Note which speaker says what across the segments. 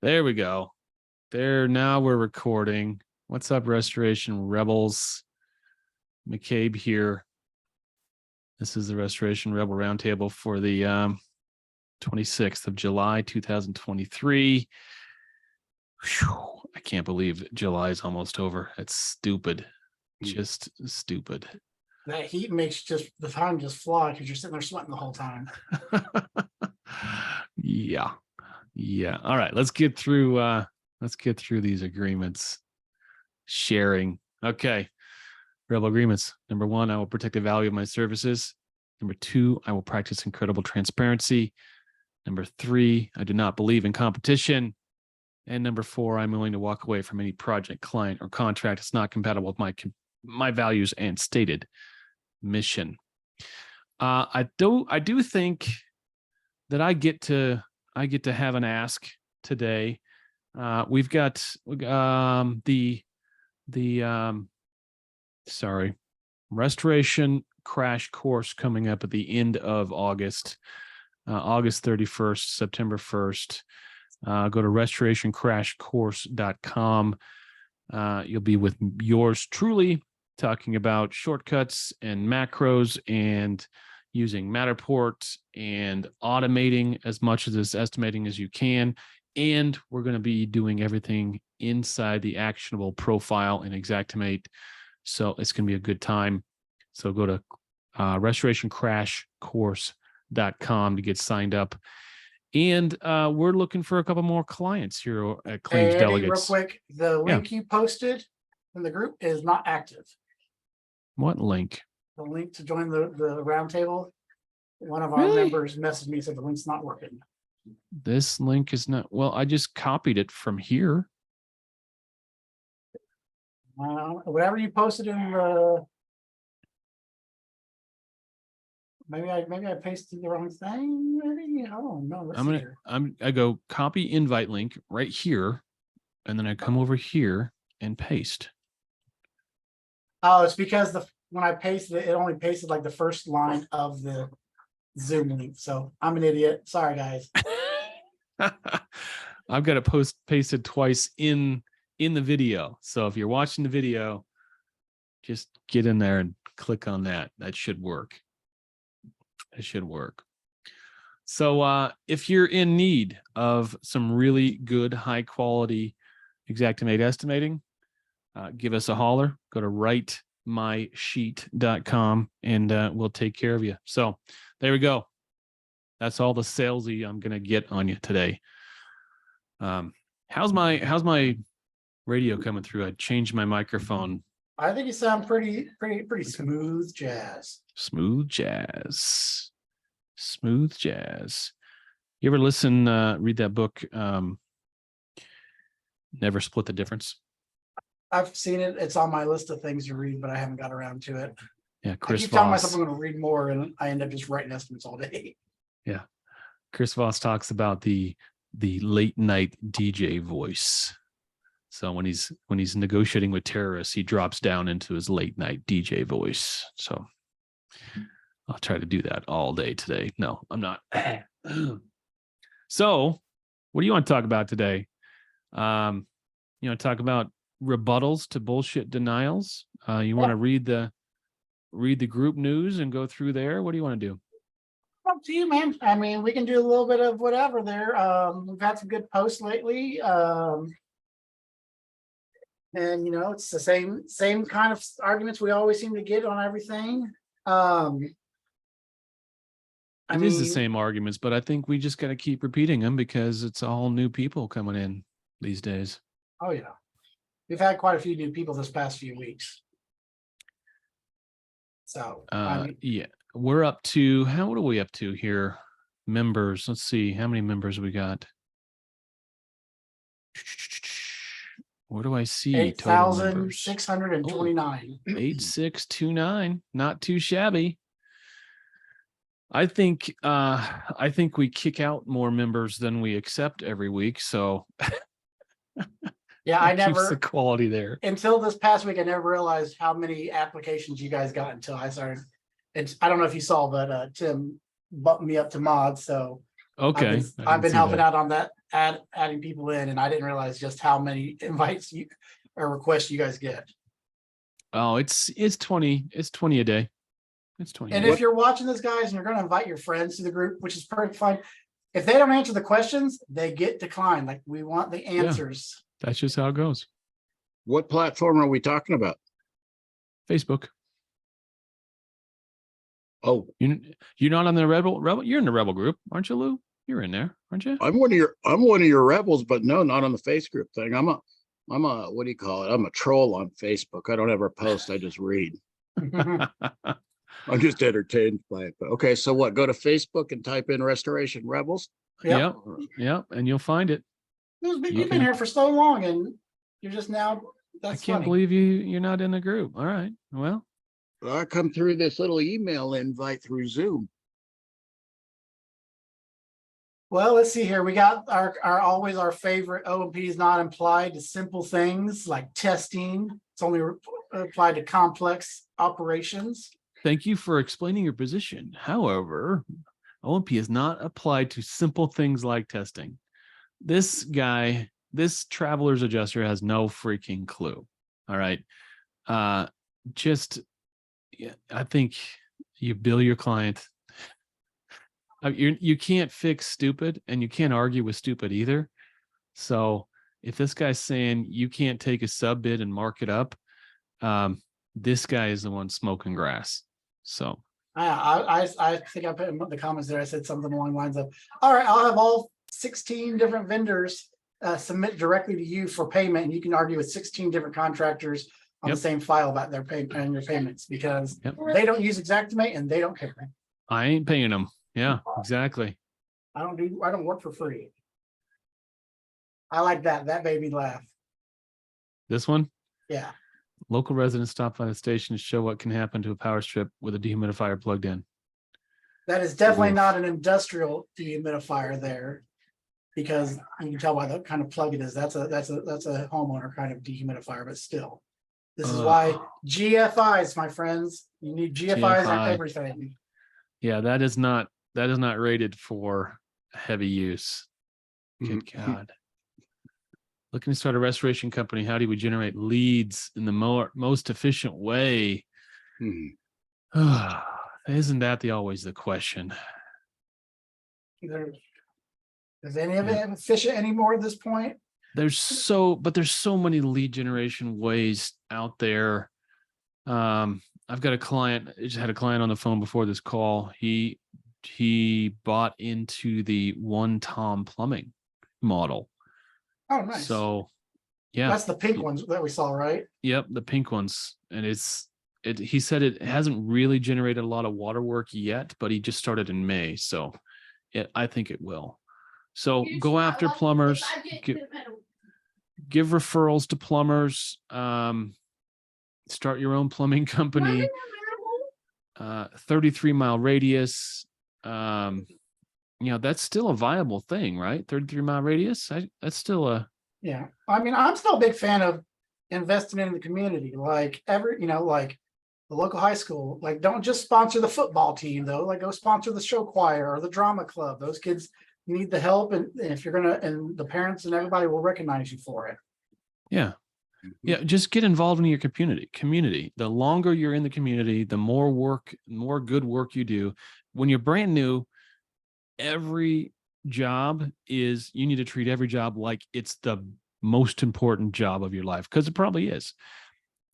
Speaker 1: There we go. There, now we're recording. What's up, Restoration Rebels? McCabe here. This is the Restoration Rebel Roundtable for the 26th of July, 2023. Whew, I can't believe July is almost over. It's stupid. Just stupid.
Speaker 2: That heat makes just the time just fly because you're sitting there sweating the whole time.
Speaker 1: Yeah. All right, let's get through these agreements. Sharing. Okay. Rebel agreements. Number 1, I will protect the value of my services. Number 2, I will practice incredible transparency. Number 3, I do not believe in competition. And number 4, I'm willing to walk away from any project, client, or contract that's not compatible with my values and stated mission. I do think that I get to have an ask today. We've got the restoration crash course coming up at the end of August, August 31st, September 1st. Go to restorationcrashcourse.com. You'll be with yours truly, talking about shortcuts and macros and using Matterport and automating as much of this estimating as you can. And we're going to be doing everything inside the actionable profile in Xactimate. So it's going to be a good time. So go to restorationcrashcourse.com to get signed up. And we're looking for a couple more clients here at Claims Delegates.
Speaker 2: Real quick, the link you posted in the group is not active.
Speaker 1: What link?
Speaker 2: The link to join the roundtable. One of our members messaged me and said the link's not working.
Speaker 1: This link is not. Well, I just copied it from here.
Speaker 2: Whatever you posted in the. Maybe I pasted the wrong thing. Maybe I don't know.
Speaker 1: I go copy invite link right here, and then I come over here and paste.
Speaker 2: Oh, it's because when I pasted it, it only pasted like the first line of the Zoom link. So I'm an idiot. Sorry, guys.
Speaker 1: I've got it pasted twice in the video. So if you're watching the video, just get in there and click on that. That should work. It should work. So if you're in need of some really good, high quality Xactimate estimating, give us a holler. Go to writemysheet.com and we'll take care of you. So there we go. That's all the salesy I'm gonna get on you today. How's my radio coming through? I changed my microphone.
Speaker 2: I think you sound pretty smooth jazz.
Speaker 1: Smooth jazz. You ever read that book, Never Split the Difference?
Speaker 2: I've seen it. It's on my list of things to read, but I haven't got around to it.
Speaker 1: Yeah, Chris
Speaker 2: I keep
Speaker 1: Voss.
Speaker 2: telling myself I'm going to read more, and I end up just writing estimates all day.
Speaker 1: Yeah, Chris Voss talks about the late night DJ voice. So when he's negotiating with terrorists, he drops down into his late night DJ voice. So I'll try to do that all day today. No, I'm not. So what do you want to talk about today? You want to talk about rebuttals to bullshit denials? You want to read the group news and go through there? What do you want to do?
Speaker 2: Up to you, man. I mean, we can do a little bit of whatever there. We've had some good posts lately. And it's the same kind of arguments we always seem to get on everything.
Speaker 1: It is the same arguments, but I think we just got to keep repeating them because it's all new people coming in these days.
Speaker 2: Oh yeah, we've had quite a few new people this past few weeks. So
Speaker 1: yeah, we're up to what are we up to here? Members. Let's see how many members we got. What do I see?
Speaker 2: 8,629.
Speaker 1: 8629. Not too shabby. I think we kick out more members than we accept every week. So
Speaker 2: yeah, I never
Speaker 1: keeps the quality there.
Speaker 2: Until this past week, I never realized how many applications you guys got until I started. I don't know if you saw, but Tim bumped me up to mod. So
Speaker 1: okay,
Speaker 2: I've been helping out on that adding people in, and I didn't realize just how many invites or requests you guys get.
Speaker 1: Oh, it's 20 a day. It's 20.
Speaker 2: And if you're watching this, guys, and you're going to invite your friends to the group, which is perfect fine. If they don't answer the questions, they get declined. Like, we want the answers.
Speaker 1: That's just how it goes.
Speaker 3: What platform are we talking about?
Speaker 1: Facebook.
Speaker 3: Oh,
Speaker 1: You're not on the rebel. You're in the rebel group, aren't you, Lou? You're in there, aren't you?
Speaker 3: I'm one of your rebels, but no, not on the face group thing. I'm a what do you call it? I'm a troll on Facebook. I don't ever post. I just read. I'm just entertained by it. But okay, so what? Go to Facebook and type in Restoration Rebels.
Speaker 1: Yep. And you'll find it.
Speaker 2: You've been here for so long, and you're just now.
Speaker 1: I can't believe you're not in the group. All right. Well,
Speaker 3: I come through this little email invite through Zoom.
Speaker 2: Well, let's see here. We got our always our favorite OMP is not applied to simple things like testing. It's only applied to complex operations.
Speaker 1: thank you for explaining your position. However, OMP is not applied to simple things like testing. This guy, this traveler's adjuster has no freaking clue. All right. I think you bill your client. You can't fix stupid, and you can't argue with stupid either. So if this guy's saying you can't take a sub bid and mark it up, this guy is the one smoking grass. So
Speaker 2: I think I put in the comments there. I said something along the lines of, all right, I'll have all 16 different vendors submit directly to you for payment, and you can argue with 16 different contractors on the same file about their pay and your payments, because they don't use Xactimate and they don't care.
Speaker 1: I ain't paying them. Yeah, exactly.
Speaker 2: I don't work for free. I like that. That made me laugh.
Speaker 1: This one?
Speaker 2: Yeah.
Speaker 1: Local residents stop by the station to show what can happen to a power strip with a dehumidifier plugged in.
Speaker 2: That is definitely not an industrial dehumidifier there, because you can tell by the kind of plug it is. That's a homeowner kind of dehumidifier, but still. This is why GFIs, my friends. You need GFIs on everything.
Speaker 1: Yeah, that is not rated for heavy use. Good God. Looking to start a restoration company. How do we generate leads in the most efficient way? Isn't that always the question?
Speaker 2: Is any of it efficient anymore at this point?
Speaker 1: There's so many lead generation ways out there. I've got a client. I just had a client on the phone before this call. He bought into the One Tom Plumbing model.
Speaker 2: Oh, nice.
Speaker 1: So, yeah,
Speaker 2: that's the pink ones that we saw, right?
Speaker 1: Yep, the pink ones, and he said it hasn't really generated a lot of water work yet, but he just started in May, so I think it will. So go after plumbers. Give referrals to plumbers. Start your own plumbing company. 33-mile radius. That's still a viable thing, right? 33-mile radius. That's still a.
Speaker 2: Yeah, I mean, I'm still a big fan of investing in the community. Like like the local high school. Like, don't just sponsor the football team though. Like, go sponsor the show choir or the drama club. Those kids need the help, and if you're gonna, and the parents and everybody will recognize you for it. Yeah.
Speaker 1: Yeah, just get involved in your community. The longer you're in the community, the more good work you do. When you're brand new, every job you need to treat every job like it's the most important job of your life, because it probably is.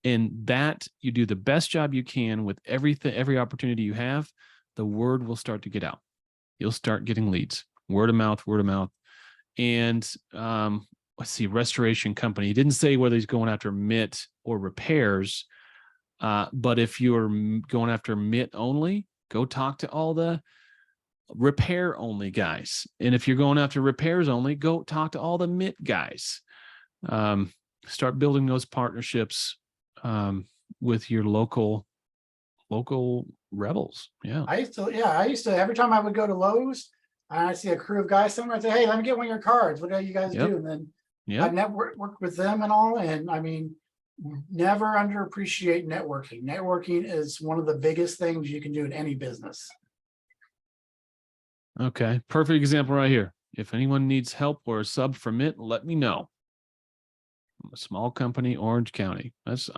Speaker 1: And that you do the best job you can with every opportunity you have, the word will start to get out. You'll start getting leads, word of mouth. And let's see, restoration company. He didn't say whether he's going after MIT or repairs, but if you're going after MIT only, go talk to all the repair only guys. And if you're going after repairs only, go talk to all the MIT guys. Start building those partnerships with your local rebels. Yeah.
Speaker 2: I used to, every time I would go to Lowe's and I see a crew of guys somewhere, I'd say, hey, let me get one of your cards. What do you guys do? And then I work with them and all. And I mean, never underappreciate networking. Networking is one of the biggest things you can do in any business.
Speaker 1: Okay. Perfect example right here. If anyone needs help or a sub from it, let me know. I'm a small company, Orange County. That's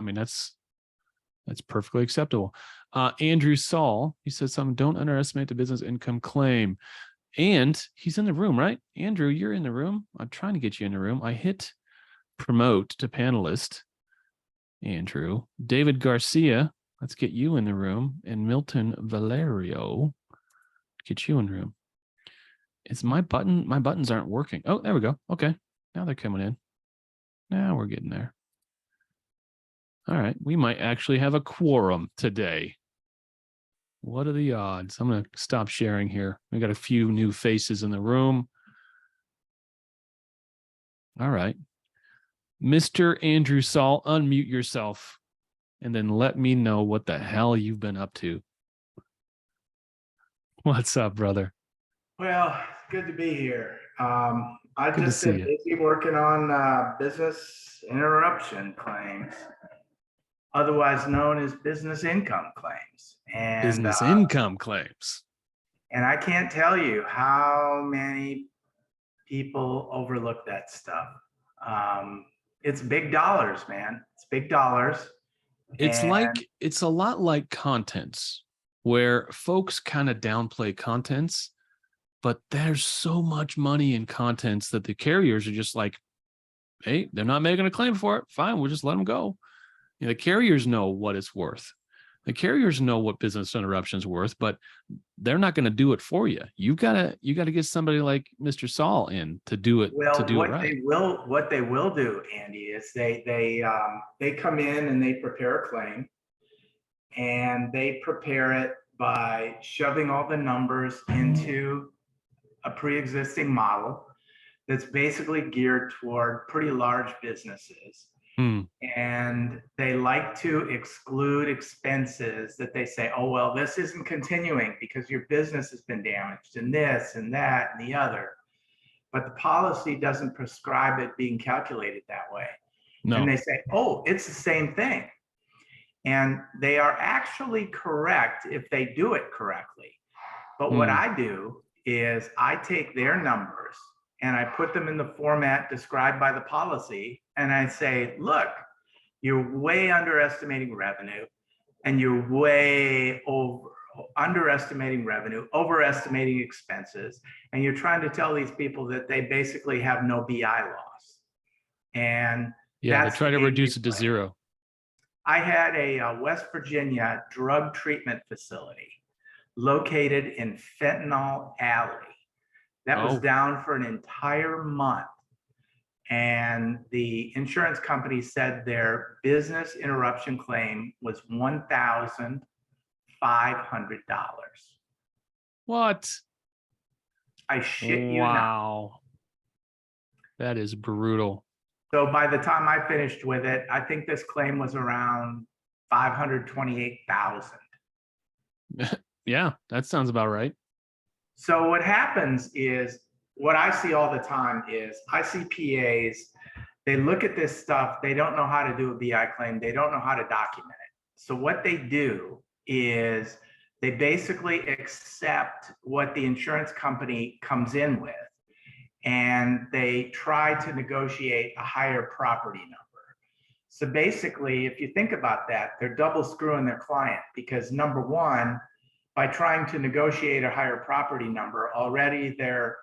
Speaker 1: perfectly acceptable. Andrew Saul, he said something, don't underestimate the business income claim. And he's in the room, right? Andrew, you're in the room. I'm trying to get you in the room. I hit promote to panelist. Andrew, David Garcia, let's get you in the room. And Milton Valerio, get you in the room. It's my buttons aren't working. Oh, there we go. Okay. Now they're coming in. Now we're getting there. All right. We might actually have a quorum today. What are the odds? I'm going to stop sharing here. We got a few new faces in the room. All right. Mr. Andrew Saul, unmute yourself and then let me know what the hell you've been up to. What's up, brother?
Speaker 4: Well, it's good to be here. I've
Speaker 1: Good to
Speaker 4: just
Speaker 1: see
Speaker 4: been
Speaker 1: you.
Speaker 4: busy working on business interruption claims, otherwise known as business income claims.
Speaker 1: Business income claims.
Speaker 4: And I can't tell you how many people overlook that stuff. It's big dollars, man. It's big dollars.
Speaker 1: It's a lot like contents, where folks kind of downplay contents, but there's so much money in contents that the carriers are just like, hey, they're not making a claim for it. Fine, we'll just let them go. You know, the carriers know what it's worth. The carriers know what business interruption is worth, but they're not going to do it for you. You gotta get somebody like Mr. Saul in to do it.
Speaker 4: Well,
Speaker 1: to do it right.
Speaker 4: what they will do, Andy, is they come in and they prepare a claim, and they prepare it by shoving all the numbers into a pre-existing model that's basically geared toward pretty large businesses. And they like to exclude expenses that they say, oh, well, this isn't continuing because your business has been damaged and this and that and the other. But the policy doesn't prescribe it being calculated that way.
Speaker 1: No.
Speaker 4: And they say, oh, it's the same thing. And they are actually correct if they do it correctly. But what I do is I take their numbers and I put them in the format described by the policy. And I say, look, you're way underestimating revenue, and you're way underestimating revenue, overestimating expenses. And you're trying to tell these people that they basically have no BI loss. And
Speaker 1: yeah, they try to reduce it to zero.
Speaker 4: I had a West Virginia drug treatment facility located in Fentanyl Alley that was down for an entire month. And the insurance company said their business interruption claim was $1,500.
Speaker 1: What?
Speaker 4: I shit you not.
Speaker 1: Wow. That is brutal.
Speaker 4: So by the time I finished with it, I think this claim was around $528,000.
Speaker 1: Yeah, that sounds about right.
Speaker 4: So what happens is, what I see all the time is I see PAs, they look at this stuff, they don't know how to do a BI claim, they don't know how to document it. So what they do is they basically accept what the insurance company comes in with, and they try to negotiate a higher property number. So basically, if you think about that, they're double screwing their client, because number one, by trying to negotiate a higher property number, already they're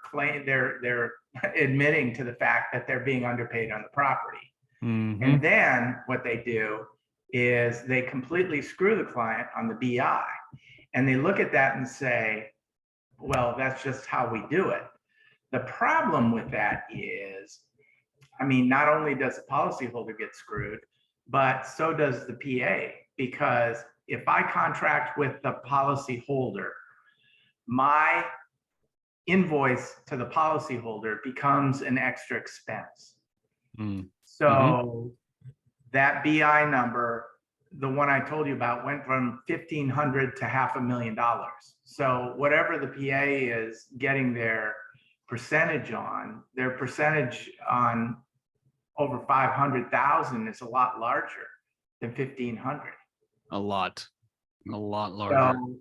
Speaker 4: admitting to the fact that they're being underpaid on the property. And then what they do is they completely screw the client on the BI. And they look at that and say, well, that's just how we do it. The problem with that is, I mean, not only does the policyholder get screwed, but so does the PA, because if I contract with the policyholder, my invoice to the policyholder becomes an extra expense. So that BI number, the one I told you about, went from $1,500 to $500,000. So whatever the PA is getting their percentage on, their percentage on over 500,000 is a lot larger than 1,500.
Speaker 1: A lot larger.
Speaker 4: So,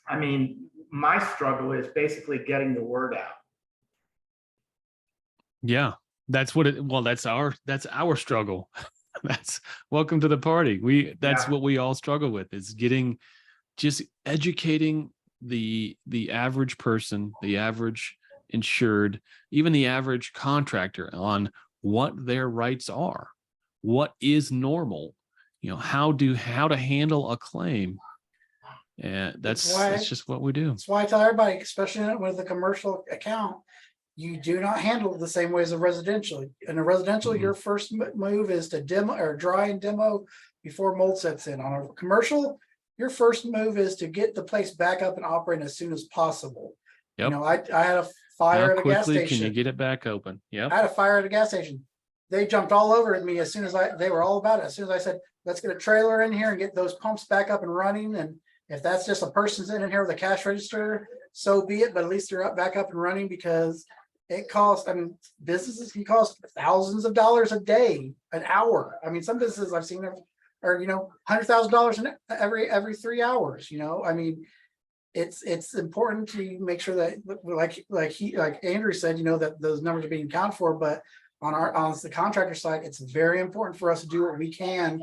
Speaker 4: I mean, my struggle is basically getting the word out.
Speaker 1: Yeah, that's what it. Well, that's our struggle. That's welcome to the party. That's
Speaker 4: Yeah.
Speaker 1: what we all struggle with, is just educating the average person, the average insured, even the average contractor on what their rights are, what is normal, how to handle a claim. And that's just what we do.
Speaker 2: That's why I tell everybody, especially with a commercial account, you do not handle it the same way as a residential. In a residential,
Speaker 1: Mhm.
Speaker 2: your first move is to demo or dry and demo before mold sets in. On a commercial, your first move is to get the place back up and operating as soon as possible.
Speaker 1: Yep.
Speaker 2: I had a fire
Speaker 1: How
Speaker 2: at a gas
Speaker 1: quickly
Speaker 2: station.
Speaker 1: can you get it back open? Yep.
Speaker 2: I had a fire at a gas station. They jumped all over at me as soon as they were all about it. As soon as I said, let's get a trailer in here and get those pumps back up and running. And if that's just a person sitting in here with a cash register, so be it. But at least they're back up and running, because it costs, businesses can cost thousands of dollars a day, an hour. Some businesses I've seen are, $100,000 every 3 hours. It's important to make sure that, like Andrew said, that those numbers are being accounted for. But on the contractor side, it's very important for us to do what we can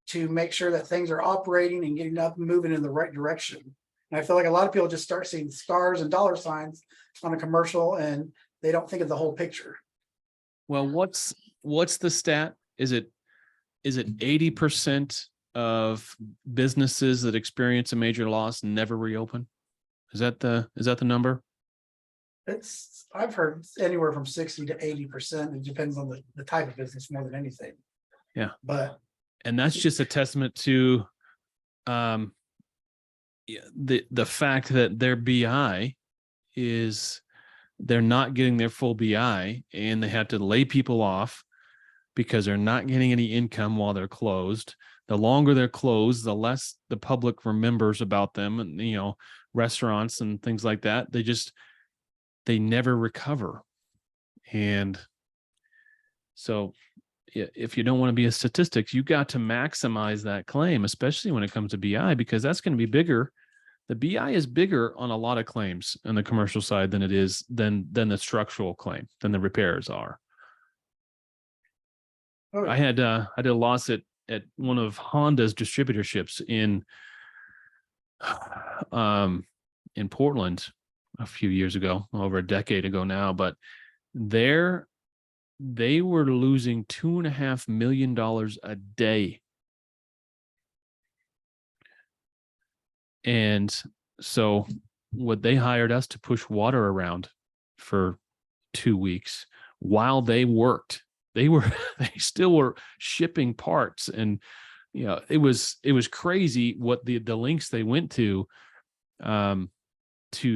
Speaker 2: to make sure that things are operating and getting up and moving in the right direction. And I feel like a lot of people just start seeing stars and dollar signs on a commercial, and they don't think of the whole picture.
Speaker 1: Well, what's the stat? Is it 80% of businesses that experience a major loss never reopen? Is that the number?
Speaker 2: I've heard anywhere from 60 to 80%. It depends on the type of business more than anything.
Speaker 1: Yeah.
Speaker 2: And
Speaker 1: that's just a testament to the fact that their BI they're not getting their full BI, and they have to lay people off because they're not getting any income while they're closed. The longer they're closed, the less the public remembers about them, and restaurants and things like that. They never recover. And so if you don't want to be a statistic, you got to maximize that claim, especially when it comes to BI, because that's going to be bigger. The BI is bigger on a lot of claims on the commercial side than it is than the structural claim, than the repairs are.
Speaker 2: Oh,
Speaker 1: I did a loss at one of Honda's distributorships in Portland a few years ago, over a decade ago now, but they were losing $2.5 million a day. And so they hired us to push water around for 2 weeks while they worked. They still were shipping parts, and it was crazy what the lengths they went to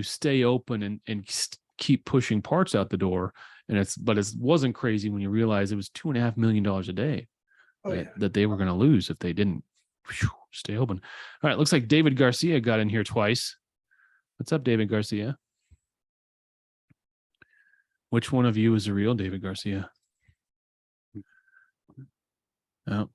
Speaker 1: stay open and keep pushing parts out the door. And it wasn't crazy when you realize it was $2.5 million a day that they were going to lose if they didn't stay open. All right, looks like David Garcia got in here twice. What's up, David Garcia? Which one of you is the real David Garcia? Oh,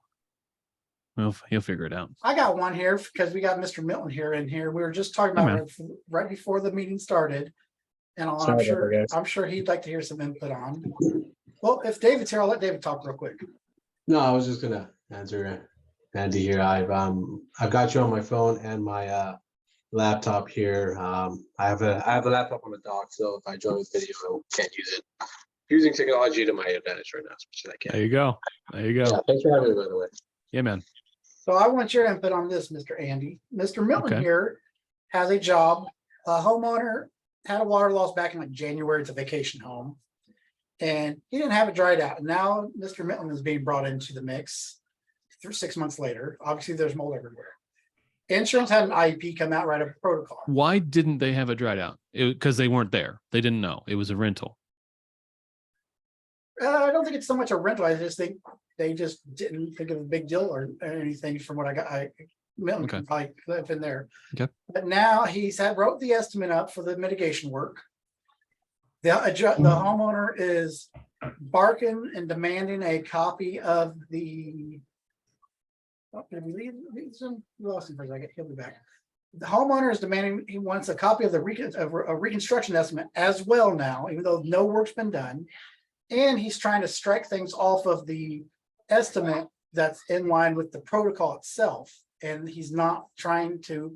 Speaker 1: well, he'll figure it out.
Speaker 2: I got one here because we got Mr. Milton here in here. We were just talking about right before the meeting started, and I'm sure he'd like to hear some input on. Well, if David's here, I'll let David talk real quick.
Speaker 5: No, I was just gonna answer Andy here. I've got you on my phone and my laptop here. I have a laptop on the dock, so if I join with video, I can't use it. Using technology to my advantage right now, as much as I can.
Speaker 1: There you go.
Speaker 5: Yeah, thanks for having me, by the way.
Speaker 1: Yeah, man.
Speaker 2: So I want your input on this, Mr. Andy. Mr. Milton here has a job. A homeowner had a water loss back in January. It's a vacation home, and he didn't have it dried out. And now Mr. Milton is being brought into the mix 6 months later. Obviously, there's mold everywhere. Insurance had an IEP come out, write a protocol.
Speaker 1: Why didn't they have it dried out? Because they weren't there. They didn't know it was a rental.
Speaker 2: I don't think it's so much a rental. I just think they just didn't think of a big deal or anything from what I got. Milton can probably live in there.
Speaker 1: Okay.
Speaker 2: But now wrote the estimate up for the mitigation work. The homeowner is barking and demanding a copy of the. Oh, did we leave him? We lost him for a second. He'll be back. The homeowner is demanding, he wants a copy of a reconstruction estimate as well now, even though no work's been done. and he's trying to strike things off of the estimate that's in line with the protocol itself. And he's not trying to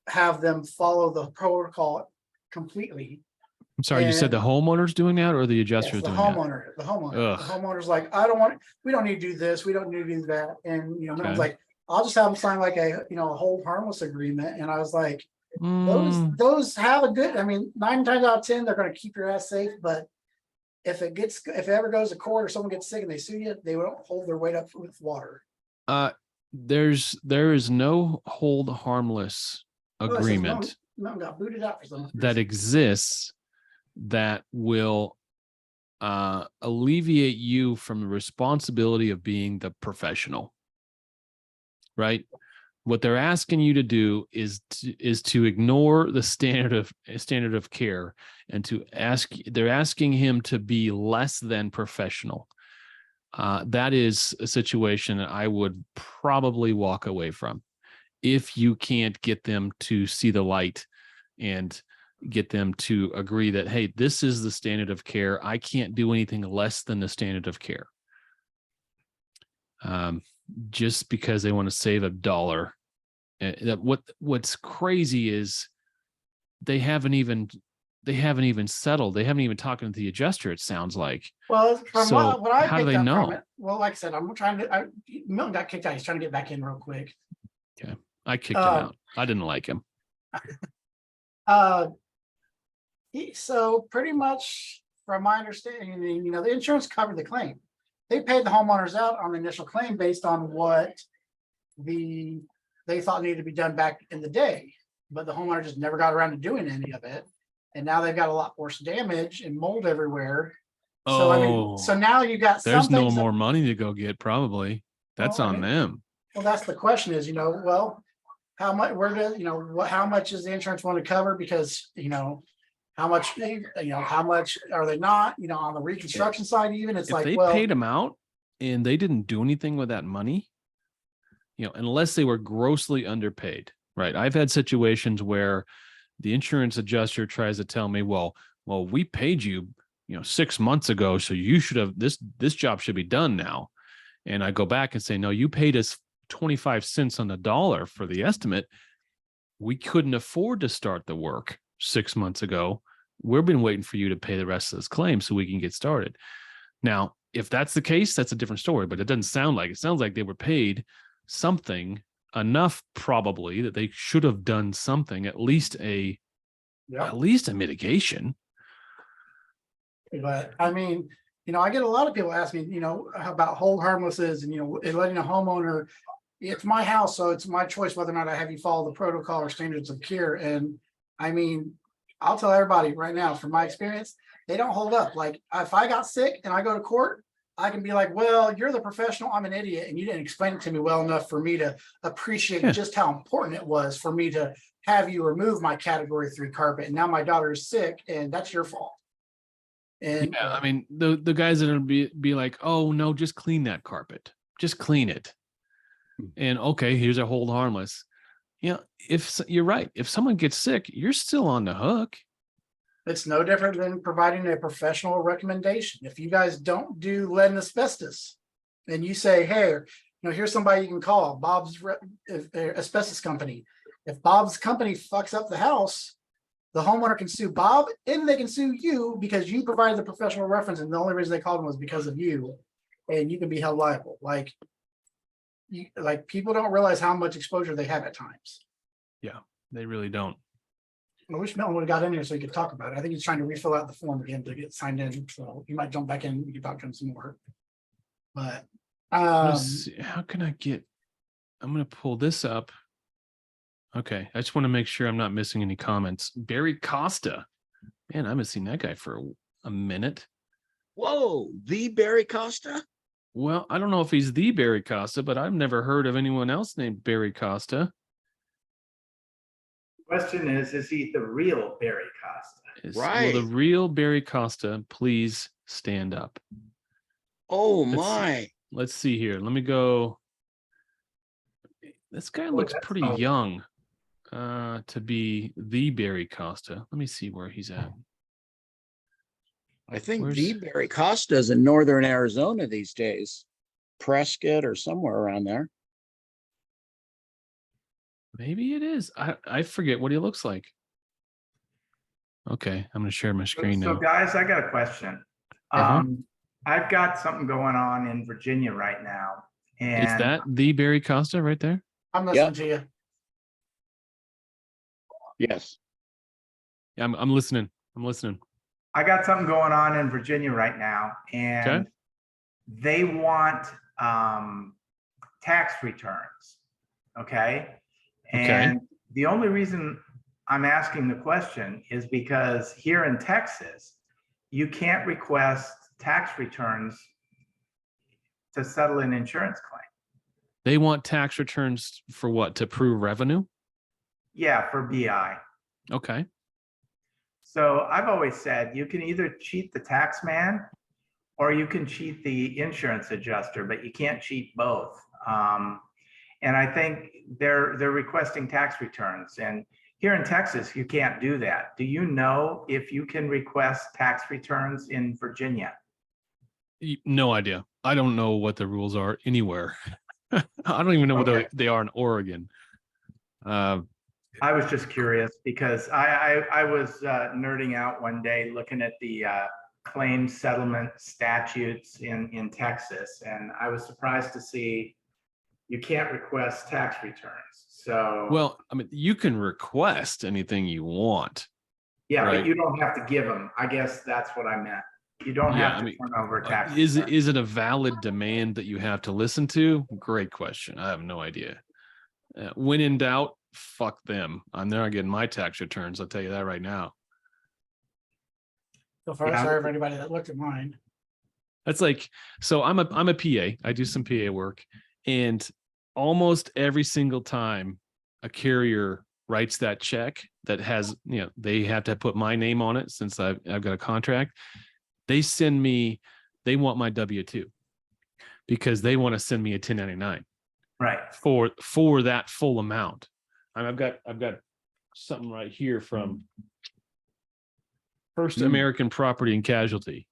Speaker 2: have them follow the protocol completely.
Speaker 1: I'm sorry, you said the
Speaker 2: And-
Speaker 1: homeowner's doing that or the adjuster
Speaker 2: Yes,
Speaker 1: is
Speaker 2: the
Speaker 1: doing that?
Speaker 2: homeowner, the homeowner,
Speaker 1: Ugh.
Speaker 2: the homeowner's like, we don't need to do this, we don't need to do that. And,
Speaker 1: Okay.
Speaker 2: Milton's like, I'll just have them sign like a hold harmless agreement. And I was like,
Speaker 1: Mm,
Speaker 2: those have a good, 9 times out of 10, they're gonna keep your ass safe, but if it ever goes to court or someone gets sick and they sue you, they won't hold their weight up with water.
Speaker 1: there is no hold harmless
Speaker 2: Oh, it says
Speaker 1: agreement
Speaker 2: Milton got booted out for some
Speaker 1: that
Speaker 2: reason.
Speaker 1: exists that will alleviate you from the responsibility of being the professional, right? What they're asking you to do is to ignore the standard of care and they're asking him to be less than professional. That is a situation that I would probably walk away from if you can't get them to see the light and get them to agree that, hey, this is the standard of care. I can't do anything less than the standard of care. Just because they want to save $1. What's crazy is they haven't even settled. They haven't even talked to the adjuster, it sounds like.
Speaker 2: Well, from
Speaker 1: So
Speaker 2: what I
Speaker 1: how do
Speaker 2: picked
Speaker 1: they
Speaker 2: up
Speaker 1: know?
Speaker 2: from it, well, like I said, Milton got kicked out. He's trying to get back in real quick.
Speaker 1: Okay. I kicked him out. I didn't like him.
Speaker 2: So pretty much from my understanding, the insurance covered the claim. They paid the homeowners out on the initial claim based on what they thought needed to be done back in the day, but the homeowner just never got around to doing any of it. And now they've got a lot worse damage and mold everywhere. So so now you got
Speaker 1: there's
Speaker 2: some
Speaker 1: no
Speaker 2: things
Speaker 1: more money to go get, probably. That's
Speaker 2: Well,
Speaker 1: on them.
Speaker 2: Well, that's the question is, well, how much, how much is the insurance want to cover? Because, how much are they not, on the reconstruction side, even it's
Speaker 1: If
Speaker 2: like,
Speaker 1: they
Speaker 2: well,
Speaker 1: paid him out and they didn't do anything with that money, unless they were grossly underpaid, right? I've had situations where the insurance adjuster tries to tell me, well, we paid you, 6 months ago, so you should have this job should be done now. And I go back and say, no, you paid us 25 cents on the dollar for the estimate. We couldn't afford to start the work 6 months ago. We've been waiting for you to pay the rest of this claim so we can get started. Now, if that's the case, that's a different story, but it doesn't sound like it. Sounds like they were paid something enough, probably, that they should have done something, at least a mitigation.
Speaker 2: but I get a lot of people ask me, about hold harmlesses and, letting a homeowner, it's my house, so it's my choice whether or not I have you follow the protocol or standards of care. And I'll tell everybody right now, from my experience, they don't hold up. Like if I got sick and I go to court, I can be like, well, you're the professional, I'm an idiot, and you didn't explain it to me well enough for me to appreciate just how important it was for me to have you remove my category 3 carpet. And now my daughter is sick and that's your fault. And
Speaker 1: Yeah, the guys that are be like, oh no, just clean that carpet, just clean it, and okay, here's a hold harmless. If you're right, if someone gets sick, you're still on the hook.
Speaker 2: it's no different than providing a professional recommendation. If you guys don't do lead and asbestos, and you say, hey, here's somebody you can call, Bob's asbestos company. If Bob's company fucks up the house, the homeowner can sue Bob and they can sue you because you provided the professional reference, and the only reason they called him was because of you, and you can be held liable. Like people don't realize how much exposure they have at times.
Speaker 1: Yeah, they really don't.
Speaker 2: I wish Milton would have got in here so he could talk about it. I think he's trying to refill out the form again to get signed in. So he might jump back in. We can talk to him some more. But
Speaker 1: Let's see, how can I get? I'm going to pull this up. Okay, I just want to make sure I'm not missing any comments. Barry Costa, man, I haven't seen that guy for a minute.
Speaker 3: Whoa, the Barry Costa?
Speaker 1: Well, I don't know if he's the Barry Costa, but I've never heard of anyone else named Barry Costa.
Speaker 4: Question is he the real Barry Costa?
Speaker 1: Will the real Barry Costa please stand up?
Speaker 3: Oh my.
Speaker 1: Let's see here. Let me go. This guy looks pretty young to be the Barry Costa. Let me see where he's at.
Speaker 3: I think
Speaker 1: Where's-
Speaker 3: the Barry Costa's in northern Arizona these days. Prescott or somewhere around there.
Speaker 1: Maybe it is. I forget what he looks like. Okay, I'm gonna share my screen
Speaker 4: So
Speaker 1: now.
Speaker 4: guys, I got a question.
Speaker 1: Uh-huh.
Speaker 4: I've got something going on in Virginia right now.
Speaker 1: Is
Speaker 4: And
Speaker 1: that the Barry Costa right there?
Speaker 2: I'm listening to you.
Speaker 3: Yes.
Speaker 1: Yeah, I'm listening. I'm listening.
Speaker 4: I got something going on in Virginia right now, and
Speaker 1: Okay.
Speaker 4: they want tax returns. Okay.
Speaker 1: Okay.
Speaker 4: And the only reason I'm asking the question is because here in Texas, you can't request tax returns to settle an insurance claim.
Speaker 1: They want tax returns for what? To prove revenue?
Speaker 4: Yeah, for BI.
Speaker 1: Okay.
Speaker 4: So I've always said you can either cheat the tax man or you can cheat the insurance adjuster, but you can't cheat both. And I think they're requesting tax returns. And here in Texas, you can't do that. Do you know if you can request tax returns in Virginia?
Speaker 1: No idea. I don't know what the rules are anywhere. I don't even know what
Speaker 4: Okay.
Speaker 1: they are in Oregon.
Speaker 4: I was just curious because I was nerding out one day looking at the claims settlement statutes in Texas, and I was surprised to see you can't request tax returns. So
Speaker 1: Well, I mean, you can request anything you want.
Speaker 4: yeah,
Speaker 1: right.
Speaker 4: but you don't have to give them. I guess that's what I meant. You don't
Speaker 1: Yeah,
Speaker 4: have
Speaker 1: I
Speaker 4: to
Speaker 1: mean,
Speaker 4: turn over tax
Speaker 1: Is
Speaker 4: returns.
Speaker 1: it a valid demand that you have to listen to? Great question. I have no idea. When in doubt, fuck them. I'm not getting my tax returns. I'll tell you that right now.
Speaker 2: So far,
Speaker 4: Yeah.
Speaker 2: sorry for anybody that looked at mine.
Speaker 1: That's like, so I'm a PA. I do some PA work, and almost every single time a carrier writes that check that has, they have to put my name on it since I've got a contract. They want my W-2 because they want to send me a 1099
Speaker 4: Right.
Speaker 1: for that full amount. And I've got something right here from First American Property and Casualty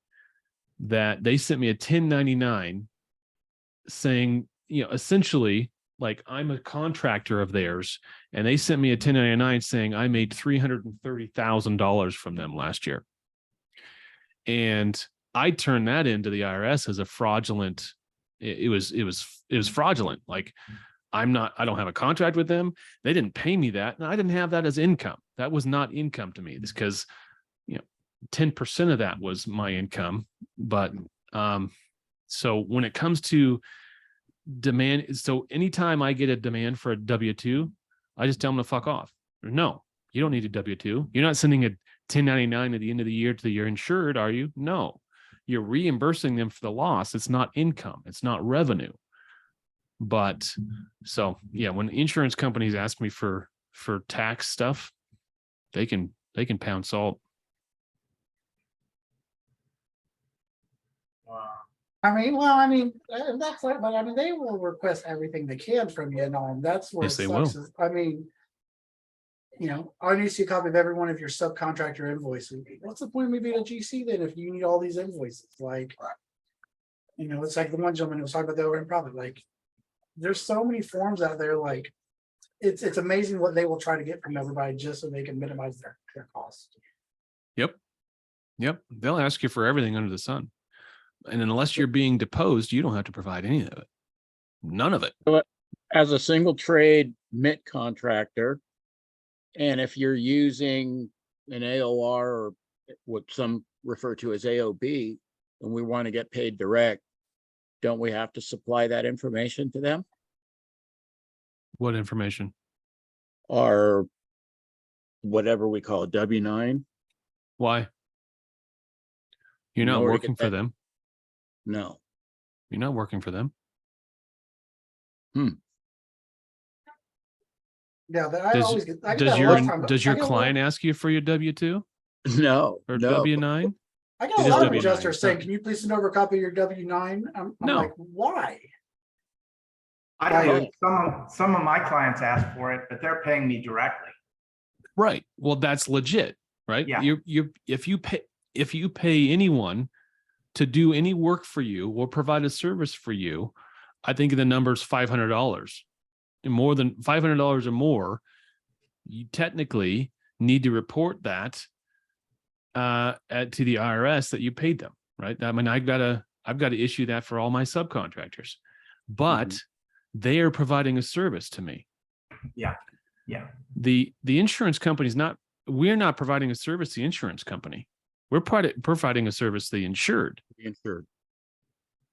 Speaker 1: that they sent me a 1099 saying, essentially, like, I'm a contractor of theirs, and they sent me a 1099 saying I made $330,000 from them last year. And I turned that into the IRS as a fraudulent. It was fraudulent. Like, I don't have a contract with them. They didn't pay me that. And I didn't have that as income. That was not income to me. It's because, 10% of that was my income. But so when it comes to demand, so anytime I get a demand for a W-2, I just tell them to fuck off. No, you don't need a W-2. You're not sending a 1099 at the end of the year to your insured, are you? No, you're reimbursing them for the loss. It's not income. It's not revenue. But so, yeah, when insurance companies ask me for tax stuff, they can pound salt.
Speaker 4: Wow.
Speaker 2: That's like, but I mean, they will request everything they can from you and all, and that's where
Speaker 1: Yes,
Speaker 2: it
Speaker 1: they
Speaker 2: sucks.
Speaker 1: will.
Speaker 2: I need to see a copy of every one of your subcontractor invoices. What's the point of me being a GC then if you need all these invoices? Like, it's like the one gentleman who was talking about the overhead profit. Like, there's so many forms out there. Like, it's amazing what they will try to get from everybody just so they can minimize their costs.
Speaker 1: Yep. They'll ask you for everything under the sun. And unless you're being deposed, you don't have to provide any of it. None of it.
Speaker 3: As a single trade MIT contractor, and if you're using an AOR or what some refer to as AOB, and we want to get paid direct, don't we have to supply that information to them?
Speaker 1: What information?
Speaker 3: Or whatever we call a W-9?
Speaker 1: Why? You're
Speaker 3: In
Speaker 1: not
Speaker 3: order to
Speaker 1: working
Speaker 3: get
Speaker 1: for
Speaker 3: that-
Speaker 1: them.
Speaker 3: No.
Speaker 1: You're not working for them.
Speaker 2: Yeah, but I
Speaker 1: Does-
Speaker 2: always get. I get
Speaker 1: Does
Speaker 2: that
Speaker 1: your
Speaker 2: all the time, but
Speaker 1: does
Speaker 2: I
Speaker 1: your
Speaker 2: get a lot-
Speaker 1: client ask you for your W-2
Speaker 3: No.
Speaker 1: or
Speaker 3: no.
Speaker 1: W-9?
Speaker 2: I got
Speaker 1: It
Speaker 2: a
Speaker 1: is
Speaker 2: lot of
Speaker 1: W9,
Speaker 2: adjusters
Speaker 1: it's not-
Speaker 2: saying, "Can you please send over a copy of your W-9?" I'm
Speaker 1: No.
Speaker 2: like, why?
Speaker 4: I
Speaker 3: Right.
Speaker 4: do. Some of my clients ask for it, but they're paying me directly.
Speaker 1: Right. Well, that's legit, right?
Speaker 4: Yeah.
Speaker 1: You if you pay, if you pay anyone to do any work for you or provide a service for you, I think the number is $500. And more than $500 or more, you technically need to report that to the IRS that you paid them, right? I mean, I've got to issue that for all my subcontractors, but they are providing a service to me.
Speaker 4: Yeah. Yeah.
Speaker 1: The insurance company's we're not providing a service to the insurance company. We're providing a service to the insured.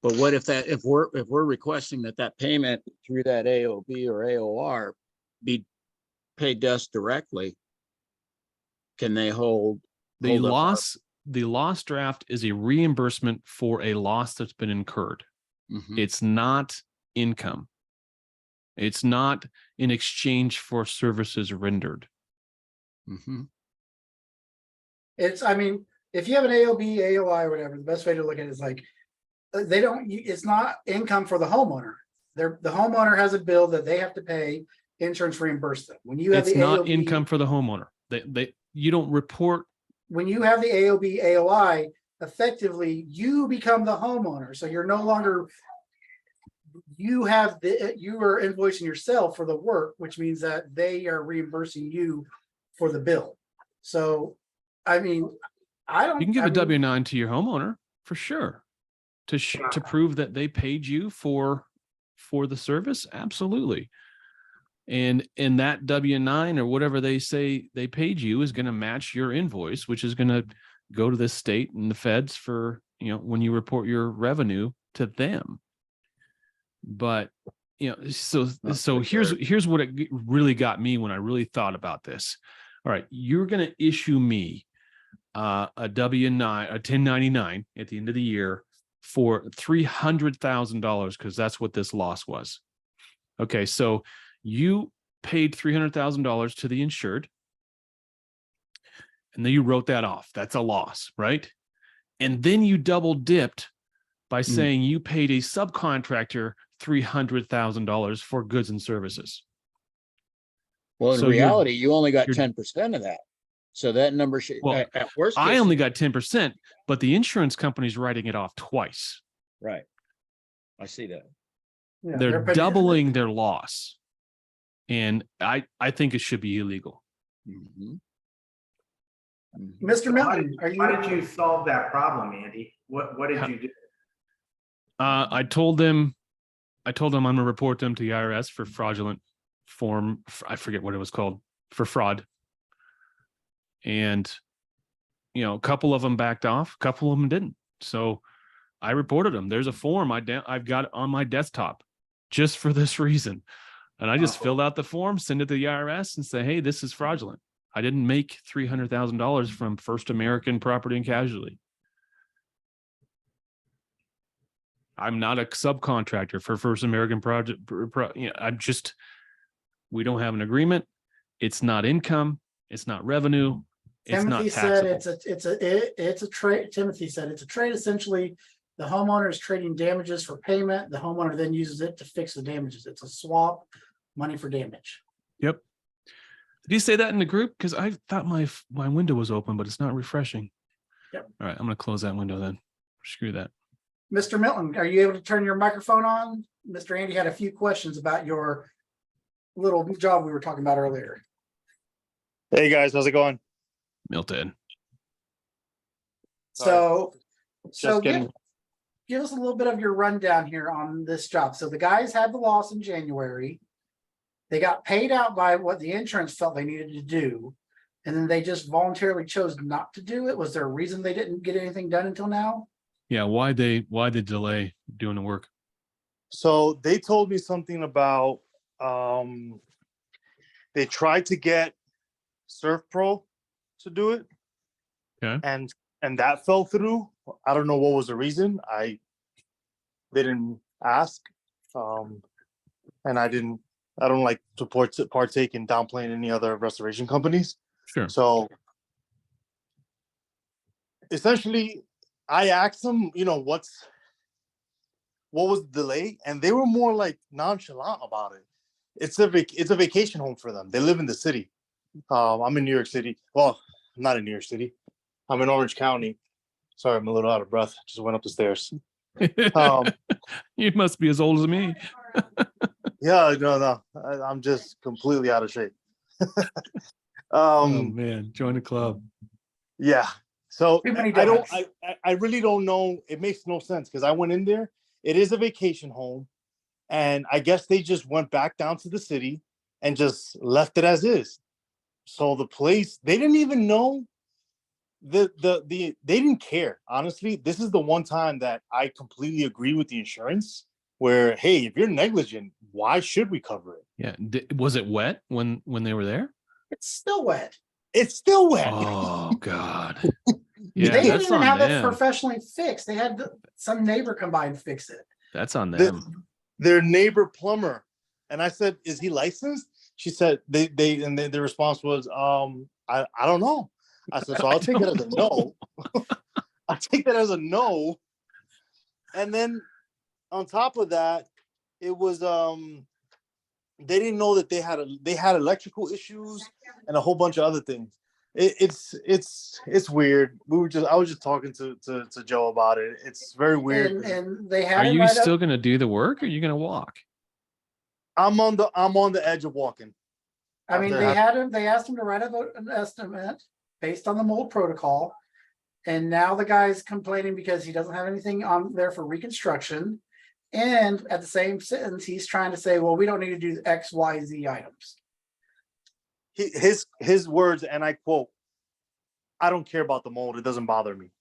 Speaker 3: But what if we're requesting that payment through that AOB or AOR be paid to us directly? Can they hold
Speaker 1: The
Speaker 3: up our-
Speaker 1: loss draft is a reimbursement for a loss that's been incurred.
Speaker 3: Mhm.
Speaker 1: It's not income. It's not in exchange for services rendered.
Speaker 3: Mhm.
Speaker 2: I mean, if you have an AOB, AOI, or whatever, the best way to look at it is like, it's not income for the homeowner. The homeowner has a bill that they have to pay, insurance reimburse them. When you have
Speaker 1: It's
Speaker 2: the
Speaker 1: not
Speaker 2: AOB,
Speaker 1: income for the homeowner. You don't report.
Speaker 2: when you have the AOB, AOI, effectively you become the homeowner. So you're no longer, you are invoicing yourself for the work, which means that they are reimbursing you for the bill. So, I mean,
Speaker 1: You can give a W-9 to your homeowner for sure to prove that they paid you for the service. Absolutely. And that W-9 or whatever they say they paid you is going to match your invoice, which is going to go to the state and the feds for, when you report your revenue to them. But, so here's what it really got me when I really thought about this. All right, you're going to issue me a W-9, a 1099 at the end of the year for $300,000 because that's what this loss was. Okay, so you paid $300,000 to the insured, and then you wrote that off. That's a loss, right? And then you double dipped by saying you paid a subcontractor $300,000 for goods and services.
Speaker 3: Well, in
Speaker 1: So
Speaker 3: reality, you only got 10% of that. So that number should,
Speaker 1: Well,
Speaker 3: at worst
Speaker 1: I
Speaker 3: case,
Speaker 1: only got 10%, but the insurance company's writing it off twice.
Speaker 3: right. I see that.
Speaker 2: Yeah,
Speaker 1: They're doubling their loss. And I think it should be illegal.
Speaker 3: Mhm. Mhm.
Speaker 2: Mr. Milton,
Speaker 4: How did you solve that problem, Andy? What did you do?
Speaker 1: I told them I'm going to report them to the IRS for fraudulent form. I forget what it was called, for fraud. And, a couple of them backed off, a couple of them didn't. So I reported them. There's a form I've got on my desktop just for this reason. And I just filled out the form, send it to the IRS and say, hey, this is fraudulent. I didn't make $300,000 from First American Property and Casualty. I'm not a subcontractor for First American Project. We don't have an agreement. It's not income. It's not revenue. It's
Speaker 2: Timothy
Speaker 1: not
Speaker 2: said
Speaker 1: taxable.
Speaker 2: it's a trade. Timothy said it's a trade. Essentially, the homeowner is trading damages for payment. The homeowner then uses it to fix the damages. It's a swap, money for damage.
Speaker 1: Yep. Did you say that in the group? Because I thought my window was open, but it's not refreshing.
Speaker 2: Yep.
Speaker 1: All right, I'm going to close that window then. Screw that.
Speaker 2: Mr. Milton, are you able to turn your microphone on? Mr. Andy had a few questions about your little job we were talking about earlier.
Speaker 6: Hey guys, how's it going?
Speaker 1: Milton.
Speaker 2: So
Speaker 6: Just kidding.
Speaker 2: give us a little bit of your rundown here on this job. So the guys had the loss in January. They got paid out by what the insurance felt they needed to do. And then they just voluntarily chose not to do it. Was there a reason they didn't get anything done until now?
Speaker 1: Yeah, why the delay doing the work?
Speaker 6: So they told me something about they tried to get Surf Pro to do it.
Speaker 1: Okay.
Speaker 6: And that fell through. I don't know what was the reason. I didn't ask. And I don't like to partake in downplaying any other restoration companies.
Speaker 1: Sure.
Speaker 6: So essentially I asked them, what was the delay? And they were more like nonchalant about it. It's a vacation home for them. They live in the city. I'm in New York City. Well, I'm not in New York City. I'm in Orange County. Sorry, I'm a little out of breath. Just went up the stairs. Um,
Speaker 1: You must be as old as me.
Speaker 6: yeah, no. I'm just completely out of shape.
Speaker 1: Oh man, join the club.
Speaker 6: Yeah. So
Speaker 2: Too many
Speaker 6: I don't.
Speaker 2: donuts.
Speaker 6: I really don't know. It makes no sense because I went in there. It is a vacation home, and I guess they just went back down to the city and just left it as is. So the place, they didn't even know. They didn't care. Honestly, this is the one time that I completely agree with the insurance. Where, hey, if you're negligent, why should we cover it?
Speaker 1: Yeah. Was it wet when they were there?
Speaker 2: It's still wet.
Speaker 6: It's still wet.
Speaker 1: Oh God.
Speaker 2: They
Speaker 1: Yeah,
Speaker 2: didn't
Speaker 1: that's
Speaker 2: even
Speaker 1: on
Speaker 2: have it
Speaker 1: them.
Speaker 2: professionally fixed. They had some neighbor come by and fix it.
Speaker 1: That's on
Speaker 6: The-
Speaker 1: them.
Speaker 6: Their neighbor plumber, and I said, "Is he licensed?" She said, "The response was, I don't know." I said, "So I'll take that as a no." I'll take that as a no. And then on top of that, it was they didn't know that they had electrical issues and a whole bunch of other things. It's weird. I was just talking to Joe about it. It's very weird.
Speaker 2: And they
Speaker 1: Are
Speaker 2: had him
Speaker 1: you
Speaker 2: right
Speaker 1: still
Speaker 2: up.
Speaker 1: going to do the work, or are you going to walk?
Speaker 6: I'm on the edge of walking.
Speaker 2: I mean,
Speaker 6: After
Speaker 2: they asked him to write an estimate based on the mold protocol. And now the guy's complaining because he doesn't have anything on there for reconstruction. And at the same sentence, he's trying to say, well, we don't need to do X, Y, Z items.
Speaker 6: his words, and I quote, "I don't care about the mold. It doesn't bother me."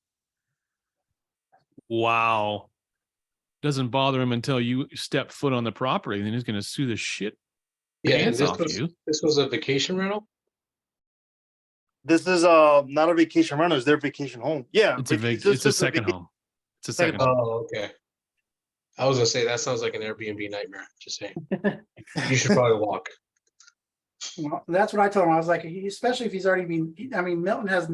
Speaker 1: Wow. Doesn't bother him until you step foot on the property, and then he's going to sue the shit
Speaker 5: Yeah, and
Speaker 1: pants off you.
Speaker 5: this was a vacation rental.
Speaker 6: This is not a vacation rental. It's their vacation home. Yeah,
Speaker 1: It's a
Speaker 6: just
Speaker 1: second home. It's a second
Speaker 6: Second
Speaker 1: home.
Speaker 5: Oh, okay. I was gonna say that sounds like an Airbnb nightmare. Just saying, you should probably walk.
Speaker 2: Well, that's what I told him. I was like, especially if he's already been, I mean, Milton he's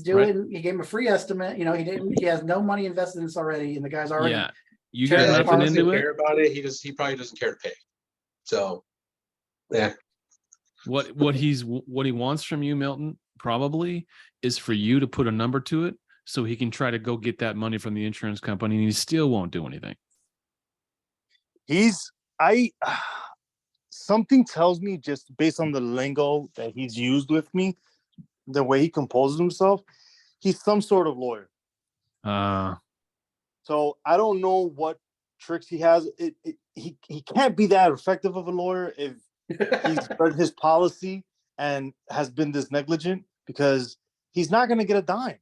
Speaker 2: doing, he gave him a free estimate, he has no money invested in this already, and the guy's already.
Speaker 1: Yeah. You
Speaker 2: tearing
Speaker 1: got
Speaker 2: it
Speaker 5: If he
Speaker 1: nothing
Speaker 2: apart.
Speaker 5: doesn't
Speaker 1: into it.
Speaker 5: care about it, he probably doesn't care to pay. So, yeah.
Speaker 1: What he wants from you, Milton, probably is for you to put a number to it so he can try to go get that money from the insurance company, and he still won't do anything.
Speaker 6: Something tells me, just based on the lingo that he's used with me, the way he composes himself, he's some sort of lawyer. So I don't know what tricks he has. He can't be that effective of a lawyer if he's read his policy and has been this negligent, because he's not going to get a dime.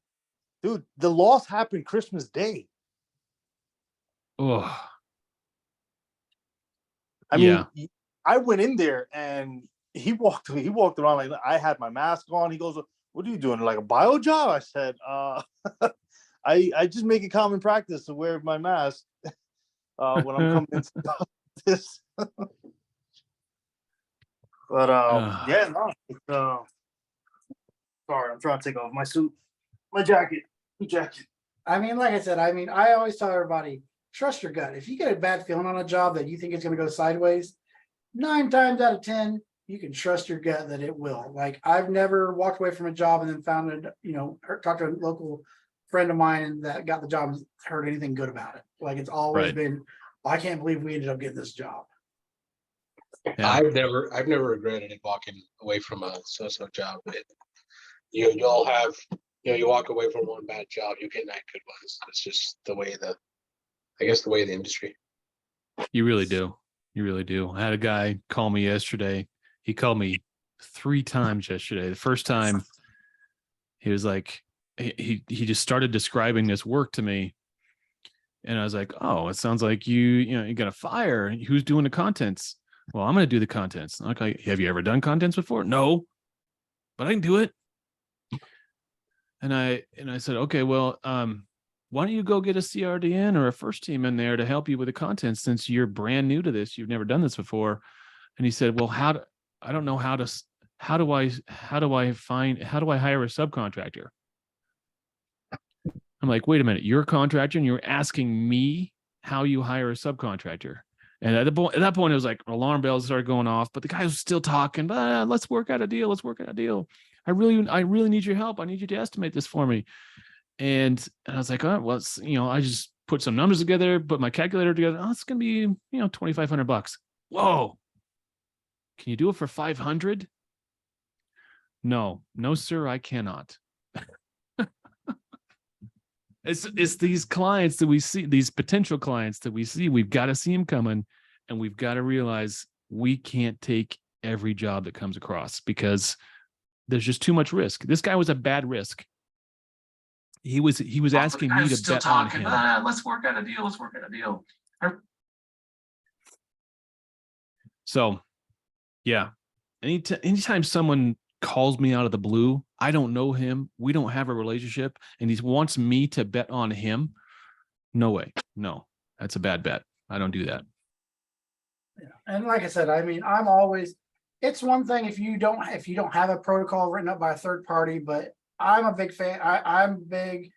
Speaker 6: Dude, the loss happened Christmas Day.
Speaker 1: Oh,
Speaker 6: I
Speaker 1: yeah.
Speaker 6: mean, I went in there and he walked around like I had my mask on. He goes, "What are you doing? Like a bio job?" I said, I just make it common practice to wear my mask when I'm coming into this." But yeah, no. Sorry, I'm trying to take off my suit, my jacket.
Speaker 2: I mean, like I said, I always tell everybody, trust your gut. If you get a bad feeling on a job that you think is going to go sideways, 9 times out of 10, you can trust your gut that it will. Like, I've never walked away from a job and then found it, talked to a local friend of mine and that got the job and heard anything good about it. Like, it's always been, I can't believe we ended up getting this job.
Speaker 1: Yeah.
Speaker 5: I've never regretted it walking away from a so-so job. You all have, you walk away from one bad job, you get 9 good ones. It's just the way the industry.
Speaker 1: You really do. You really do. I had a guy call me yesterday. He called me 3 times yesterday. The first time he was like, he just started describing this work to me. And I was like, oh, it sounds like you got a fire. Who's doing the contents? Well, I'm going to do the contents. Okay. Have you ever done contents before? No, but I can do it. And I said, okay, well, why don't you go get a CRDN or a first team in there to help you with the contents, since you're brand new to this, you've never done this before. And he said, well, how do I hire a subcontractor? I'm like, wait a minute, you're a contractor and you're asking me how you hire a subcontractor. And at that point, it was like alarm bells started going off, but the guy was still talking, let's work out a deal. I really need your help. I need you to estimate this for me. And I was like, oh, well, it's, I just put some numbers together, put my calculator together. Oh, it's going to be, $2,500. Whoa. Can you do it for 500? No, sir, I cannot. It's these clients that we see, these potential clients that we see, we've got to see them coming, and we've got to realize we can't take every job that comes across because there's just too much risk. This guy was a bad risk. He was asking me to bet on him.
Speaker 2: Let's work out a deal.
Speaker 1: So, yeah, anytime someone calls me out of the blue, I don't know him, we don't have a relationship, and he wants me to bet on him, no way. No, that's a bad bet. I don't do that.
Speaker 2: Yeah. And like I said, I mean, it's one thing if you don't have a protocol written up by a third party, but I'm a big fan. I'm big.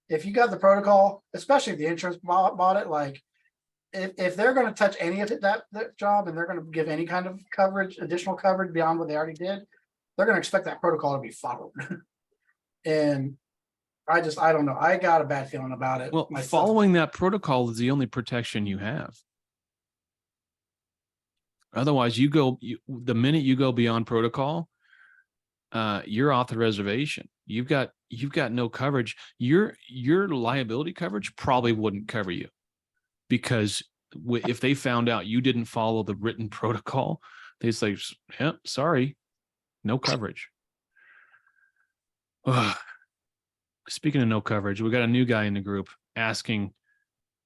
Speaker 2: If you got the protocol, especially if the insurance bought it, like if they're going to touch any of that job and they're going to give any kind of coverage, additional coverage beyond what they already did, they're going to expect that protocol to be followed. And I don't know. I got a bad feeling about it.
Speaker 1: Well,
Speaker 2: myself.
Speaker 1: Following that protocol is the only protection you have. Otherwise, the minute you go beyond protocol, you're off the reservation. You've got no coverage. Your liability coverage probably wouldn't cover you, because if they found out you didn't follow the written protocol, they say, yeah, sorry, no coverage. Ugh. Speaking of no coverage, we got a new guy in the group asking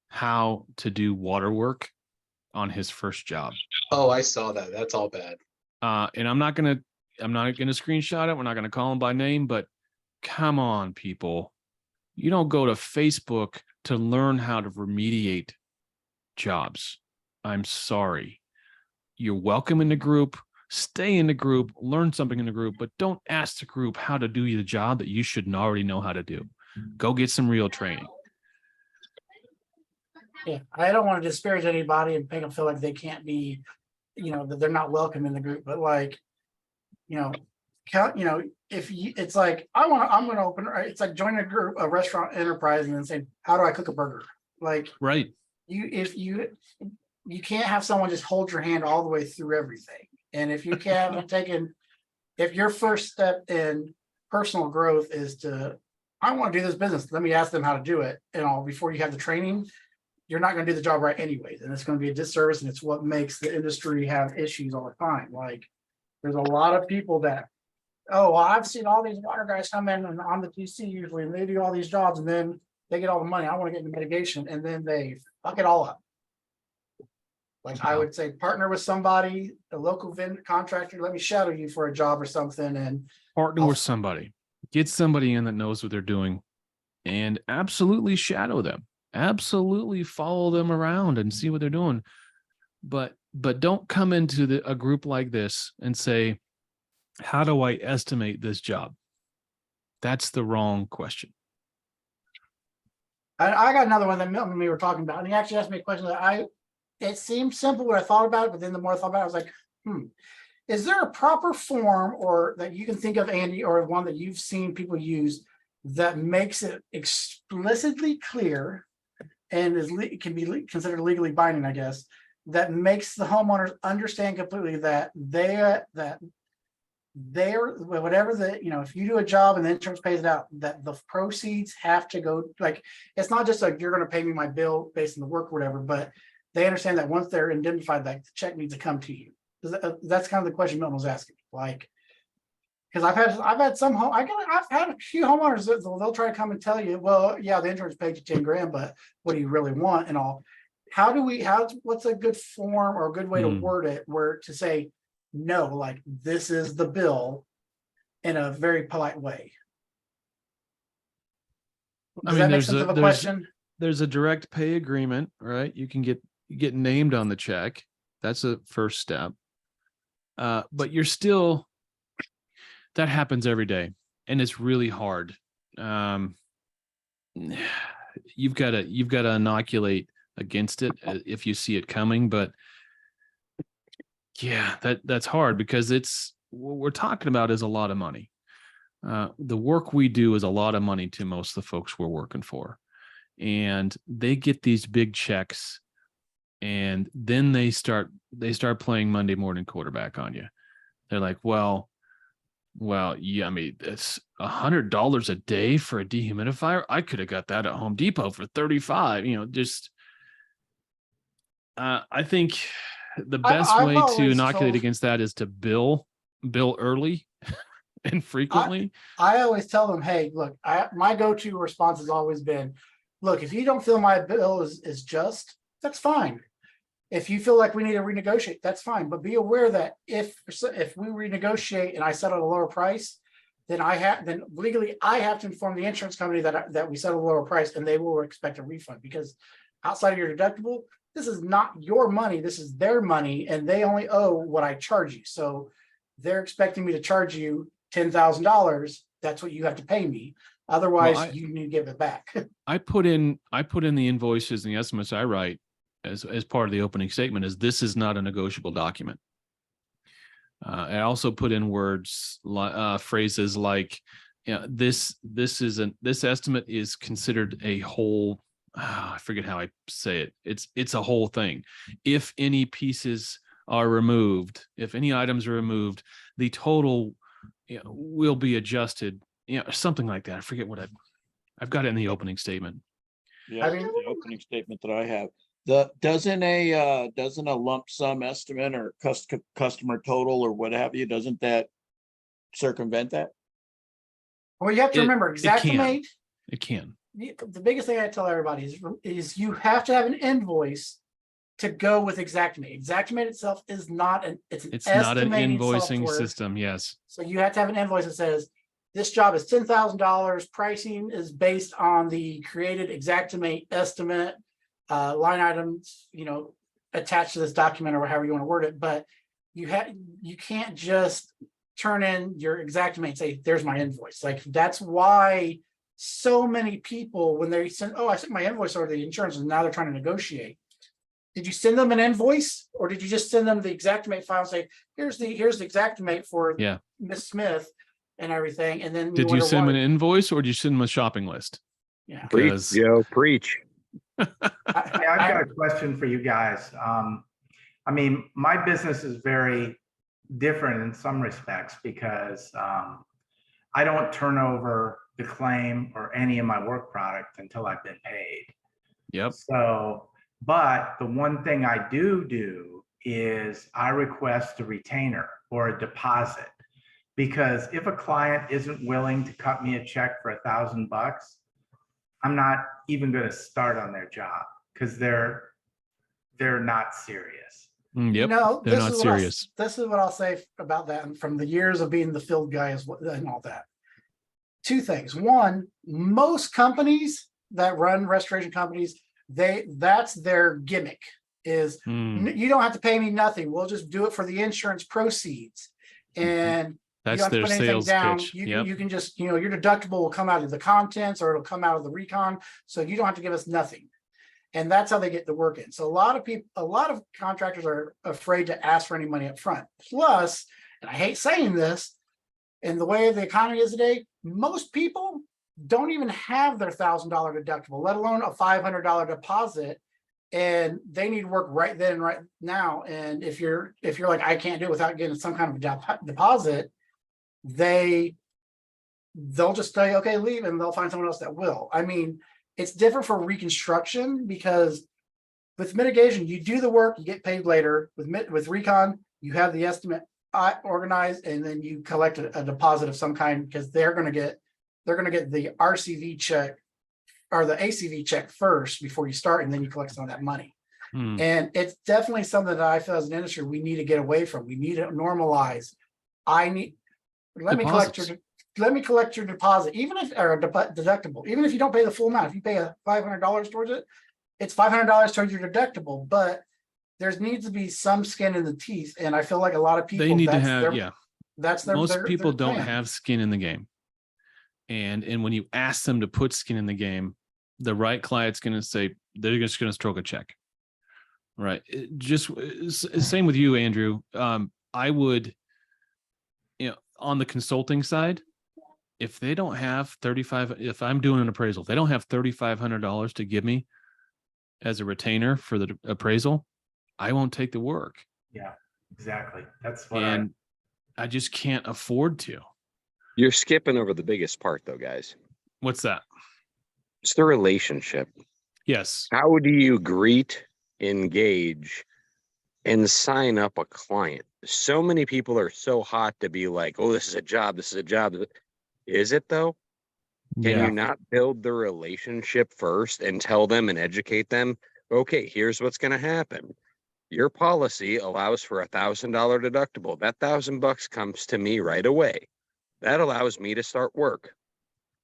Speaker 1: how to do water work on his first job.
Speaker 5: Oh, I saw that. That's all bad.
Speaker 1: And I'm not gonna screenshot it. We're not gonna call him by name, but come on, people. You don't go to Facebook to learn how to remediate jobs. I'm sorry. You're welcome in the group. Stay in the group, learn something in the group, but don't ask the group how to do the job that you should already know how to do. Go get some real training.
Speaker 2: Yeah, I don't want to disparage anybody and make them feel like they can't be, that they're not welcome in the group. But like, it's like I'm going to open. It's like joining a restaurant enterprise and then saying, how do I cook a burger? Like,
Speaker 1: right.
Speaker 2: You can't have someone just hold your hand all the way through everything. And if you can't if your first step in personal growth is to, I want to do this business, let me ask them how to do it, before you have the training, you're not going to do the job right anyways. And it's going to be a disservice, and it's what makes the industry have issues all the time. Like, there's a lot of people that, I've seen all these water guys come in and on the TC usually, and they do all these jobs, and then they get all the money. I want to get into mitigation, and then they fuck it all up. Like, I would say partner with somebody, a local vendor contractor, let me shadow you for a job or something, and
Speaker 1: partner with somebody. Get somebody in that knows what they're doing, and absolutely shadow them. Absolutely follow them around and see what they're doing. But don't come into a group like this and say, how do I estimate this job? That's the wrong question.
Speaker 2: I got another one that Milton and me were talking about, and he actually asked me a question that it seemed simple when I thought about it, but then the more I thought about it, I was like, is there a proper form or that you can think of, Andy, or one that you've seen people use that makes it explicitly clear and can be considered legally binding, I guess, that makes the homeowners understand completely that they're whatever if you do a job and the insurance pays it out, that the proceeds have to go, like, it's not just like you're going to pay me my bill based on the work or whatever, but they understand that once they're indemnified, that the check needs to come to you. That's kind of the question Milton was asking. Like, because I've had a few homeowners that they'll try to come and tell you, well, yeah, the insurance paid you 10 grand, but what do you really want and all? What's a good form or a good way to word it where to say, no, like, this is the bill in a very polite way? Does that make sense of a question?
Speaker 1: There's a direct pay agreement, right? You can get named on the check. That's a first step. But you're still, that happens every day, and it's really hard. You've got to inoculate against it if you see it coming. But yeah, that's hard, because what we're talking about is a lot of money. the work we do is a lot of money to most of the folks we're working for. And they get these big checks, and then they start playing Monday morning quarterback on you. They're like, well, yeah, I mean, it's $100 a day for a dehumidifier. I could have got that at Home Depot for 35. Just I think the best
Speaker 2: I've
Speaker 1: way to
Speaker 2: always
Speaker 1: inoculate
Speaker 2: told-
Speaker 1: against that is to bill early and frequently.
Speaker 2: I always tell them, hey, look, my go-to response has always been, look, if you don't feel my bill is just, that's fine. If you feel like we need to renegotiate, that's fine. But be aware that if we renegotiate and I settle at a lower price, then legally I have to inform the insurance company that we settle a lower price, and they will expect a refund, because outside of your deductible, this is not your money, this is their money, and they only owe what I charge you. So they're expecting me to charge you $10,000. That's what you have to pay me. Otherwise, you need to give it back.
Speaker 1: I put in the invoices and the estimates I write as part of the opening statement is this is not a negotiable document. I also put in words, phrases like, this estimate is considered a whole. I forget how I say it. It's a whole thing. If any pieces are removed, if any items are removed, the total will be adjusted. Something like that. I forget what I've got it in the opening statement.
Speaker 3: Yeah,
Speaker 2: I mean-
Speaker 3: the opening statement that I have. Doesn't a lump sum estimate or customer total or what have you, doesn't that circumvent that?
Speaker 2: Well, you have to remember,
Speaker 1: it can.
Speaker 2: Xactimate.
Speaker 1: It can.
Speaker 2: The biggest thing I tell everybody is you have to have an invoice to go with Xactimate. Xactimate itself is not
Speaker 1: It's not an
Speaker 2: estimating
Speaker 1: invoicing
Speaker 2: software.
Speaker 1: system. Yes.
Speaker 2: So you have to have an invoice that says this job is $10,000. Pricing is based on the created Xactimate estimate, line items, attached to this document or however you want to word it. But you can't just turn in your Xactimate and say, there's my invoice. Like, that's why so many people, when they send, I sent my invoice over to the insurance, and now they're trying to negotiate. Did you send them an invoice, or did you just send them the Xactimate file and say, here's the Xactimate for Miss Smith and everything? And then
Speaker 1: did you send them an invoice, or did you send them a shopping list?
Speaker 2: Yeah.
Speaker 1: Because
Speaker 3: Preach.
Speaker 4: I've got a question for you guys. I mean, my business is very different in some respects because I don't turn over the claim or any of my work product until I've been paid.
Speaker 1: Yep.
Speaker 4: So, but the one thing I do is I request a retainer or a deposit, because if a client isn't willing to cut me a check for $1,000, I'm not even going to start on their job, because they're not serious.
Speaker 1: Yep. They're not serious.
Speaker 2: This is what I'll say about that, and from the years of being the field guy and all that. Two things. One, most companies that run restoration companies, that's their gimmick is you don't have to pay me nothing. We'll just do it for the insurance proceeds. And
Speaker 1: that's
Speaker 2: you don't
Speaker 1: their
Speaker 2: have to put anything
Speaker 1: sales
Speaker 2: down.
Speaker 1: pitch.
Speaker 2: You can just, your deductible will come out of the contents, or it'll come out of the recon. So you don't have to give us nothing. And that's how they get the work in. So a lot of contractors are afraid to ask for any money up front. Plus, and I hate saying this, in the way the economy is today, most people don't even have their $1,000 deductible, let alone a $500 deposit, and they need work right then and right now. And if you're like, I can't do it without getting some kind of deposit, they'll just say, okay, leave, and they'll find someone else that will. I mean, it's different for reconstruction, because with mitigation, you do the work, you get paid later. With recon, you have the estimate organized, and then you collect a deposit of some kind, because they're going to get the RCV check or the ACV check first before you start, and then you collect some of that money. And it's definitely something that I feel as an industry we need to get away from. We need to normalize. Let me collect your deposit, even if, or a deductible, even if you don't pay the full amount. If you pay $500 towards it, it's $500 towards your deductible. But there needs to be some skin in the teeth, and I feel like a lot of people,
Speaker 1: They need to have, most people don't
Speaker 2: plan.
Speaker 1: have skin in the game. And when you ask them to put skin in the game, the right client's going to say, they're just going to stroke a check. Right. Just same with you, Andrew. I would, on the consulting side, if they don't have if I'm doing an appraisal, they don't have $3,500 to give me as a retainer for the appraisal, I won't take the work.
Speaker 4: Yeah, exactly. That's what
Speaker 1: And I just can't afford to.
Speaker 7: You're skipping over the biggest part though, guys.
Speaker 1: What's that?
Speaker 7: It's the relationship.
Speaker 1: Yes.
Speaker 7: How do you greet, engage, and sign up a client? So many people are so hot to be like, oh, this is a job. This is a job. Is it though? Can you not build the relationship first and tell them and educate them? Okay, here's what's going to happen. Your policy allows for $1,000 deductible. That $1,000 comes to me right away. That allows me to start work.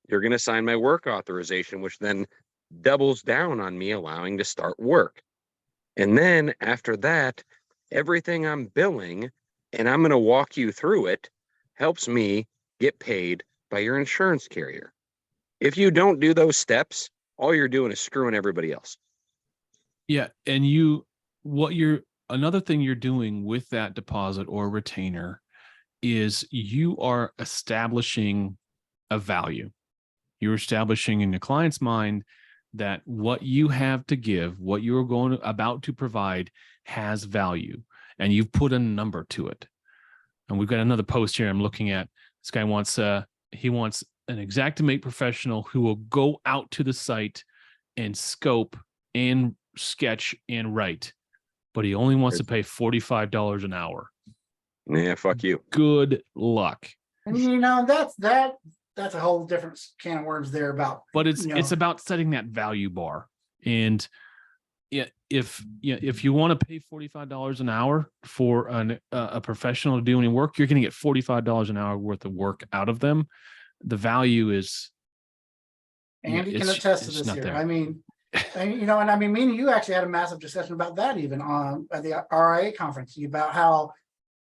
Speaker 7: You're going to sign my work authorization, which then doubles down on me allowing to start work. And then after that, everything I'm billing, and I'm going to walk you through it, helps me get paid by your insurance carrier. If you don't do those steps, all you're doing is screwing everybody else.
Speaker 1: Yeah. And another thing you're doing with that deposit or retainer is you are establishing a value. You're establishing in your client's mind that what you have to give, what you're about to provide has value, and you've put a number to it. And we've got another post here I'm looking at. This guy wants he wants an Xactimate professional who will go out to the site and scope and sketch and write, but he only wants to pay $45 an hour.
Speaker 7: Yeah, fuck you.
Speaker 1: Good luck.
Speaker 2: And that's a whole different can of worms there about.
Speaker 1: But it's about setting that value bar. And if you want to pay $45 an hour for a professional to do any work, you're going to get $45 an hour worth of work out of them. The value is.
Speaker 2: Andy can attest to this here.
Speaker 1: There.
Speaker 2: I mean, me and you actually had a massive discussion about that even at the RIA conference about how,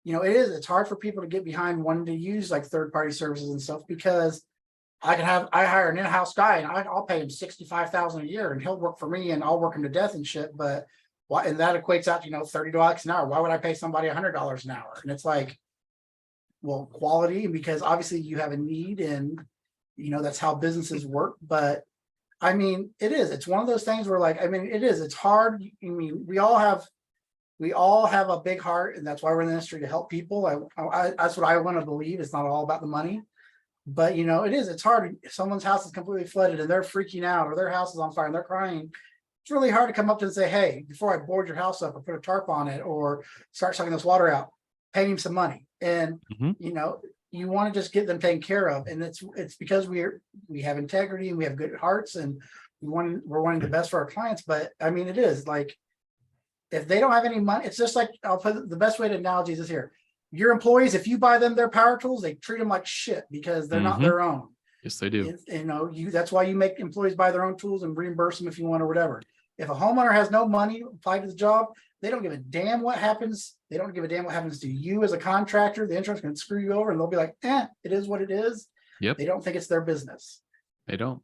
Speaker 2: it's hard for people to get behind wanting to use like third-party services and stuff, because I hire an in-house guy and I'll pay him $65,000 a year and he'll work for me and I'll work him to death and shit. But and that equates out to, $30 an hour. Why would I pay somebody $100 an hour? And it's like, well, quality, because obviously you have a need and, that's how businesses work. But I mean, it's one of those things where it's hard. I mean, we all have a big heart, and that's why we're in the industry, to help people. That's what I want to believe. It's not all about the money, but it's hard. If someone's house is completely flooded and they're freaking out, or their house is on fire and they're crying, it's really hard to come up to and say, hey, before I board your house up or put a tarp on it or start sucking this water out, pay him some money. And you want to just get them taken care of. And it's because we have integrity and we have good hearts, and we're wanting the best for our clients. But I mean, it is like, if they don't have any money, it's just like, I'll put the best way to analogy is here. Your employees, if you buy them their power tools, they treat them like shit because they're not their own.
Speaker 1: Yes, they do.
Speaker 2: That's why you make employees buy their own tools and reimburse them if you want or whatever. If a homeowner has no money applied to the job, they don't give a damn what happens. They don't give a damn what happens to you as a contractor. The insurance can screw you over and they'll be like, it is what it is.
Speaker 1: Yep.
Speaker 2: They don't think it's their business.
Speaker 1: They don't.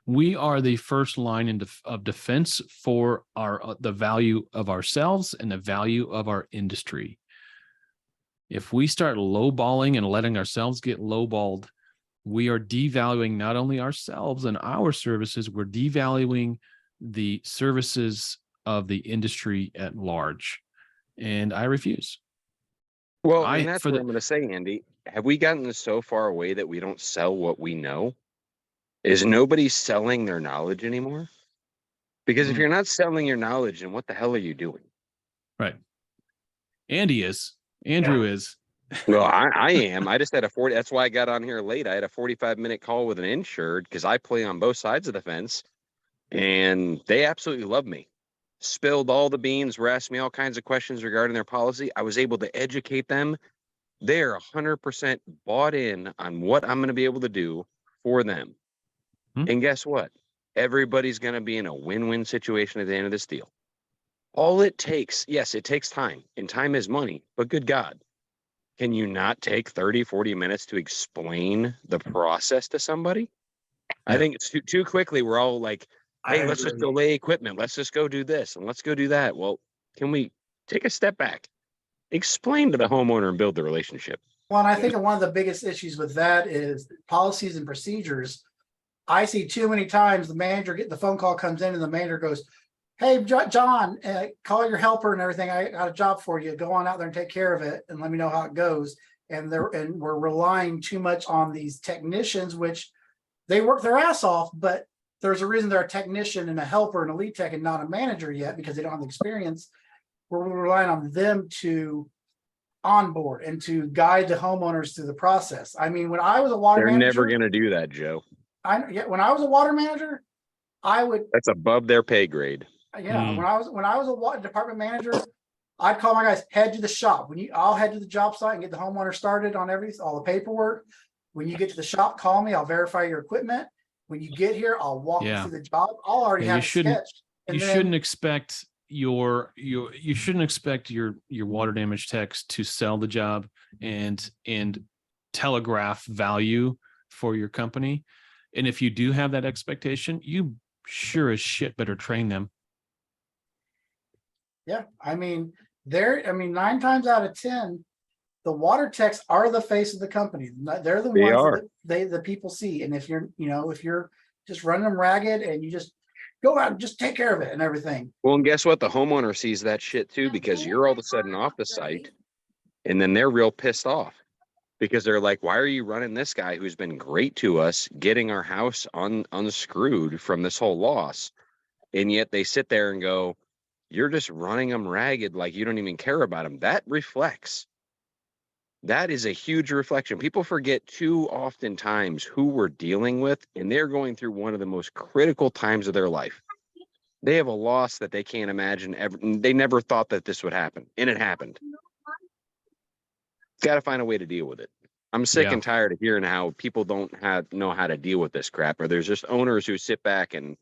Speaker 1: We are the first line of defense for the value of ourselves and the value of our industry. If we start lowballing and letting ourselves get lowballed, we are devaluing not only ourselves and our services, we're devaluing the services of the industry at large. And I refuse.
Speaker 7: Well, and that's what I'm going to say, Andy. Have we gotten so far away that we don't sell what we know? Is nobody selling their knowledge anymore? Because if you're not selling your knowledge, then what the hell are you doing?
Speaker 1: Right. Andy is. Andrew is.
Speaker 7: Well, I am. I just had that's why I got on here late. I had a 45-minute call with an insured because I play on both sides of the fence, and they absolutely love me. Spilled all the beans, were asking me all kinds of questions regarding their policy. I was able to educate them. They're 100% bought in on what I'm going to be able to do for them. And guess what? Everybody's going to be in a win-win situation at the end of this deal. All it takes, yes, it takes time, and time is money, but good God, can you not take 30, 40 minutes to explain the process to somebody? Yeah. I think it's too quickly. We're all like, hey, let's just delay equipment. Let's just go do this and let's go do that. Well, can we take a step back? Explain to the homeowner and build the relationship.
Speaker 2: Well, and I think one of the biggest issues with that is policies and procedures. I see too many times the phone call comes in and the manager goes, "Hey, John, call your helper and everything. I got a job for you. Go on out there and take care of it and let me know how it goes." And we're relying too much on these technicians, which they work their ass off, but there's a reason they're a technician and a helper and a lead tech and not a manager yet, because they don't have the experience. We're relying on them to onboard and to guide the homeowners through the process. I mean, when I was a water
Speaker 7: They're
Speaker 2: manager,
Speaker 7: never gonna do that, Joe.
Speaker 2: when I was a water manager, I would,
Speaker 7: That's above their pay grade.
Speaker 2: yeah, when I was a water department manager, I'd call my guys, head to the shop. I'll head to the job site and get the homeowner started on all the paperwork. When you get to the shop, call me. I'll verify your equipment. When you get here, I'll walk you through the job. I'll already have it sketched.
Speaker 1: You shouldn't expect you shouldn't expect your water damage techs to sell the job and telegraph value for your company. And if you do have that expectation, you sure as shit better train them.
Speaker 2: Yeah, I mean, 9 times out of 10, the water techs are the face of the company. They're the ones that the people see. And if you're just running them ragged and you just go out and just take care of it and everything.
Speaker 7: Well, and guess what? The homeowner sees that shit too, because you're all of a sudden off the site, and then they're real pissed off because they're like, why are you running this guy who's been great to us, getting our house unscrewed from this whole loss? And yet they sit there and go, you're just running them ragged, like you don't even care about them. That is a huge reflection. People forget too often times who we're dealing with, and they're going through one of the most critical times of their life. They have a loss that they can't imagine ever. They never thought that this would happen, and it happened. Got to find a way to deal with it. I'm sick and tired of hearing how people don't know how to deal with this crap, or there's just owners who sit back and,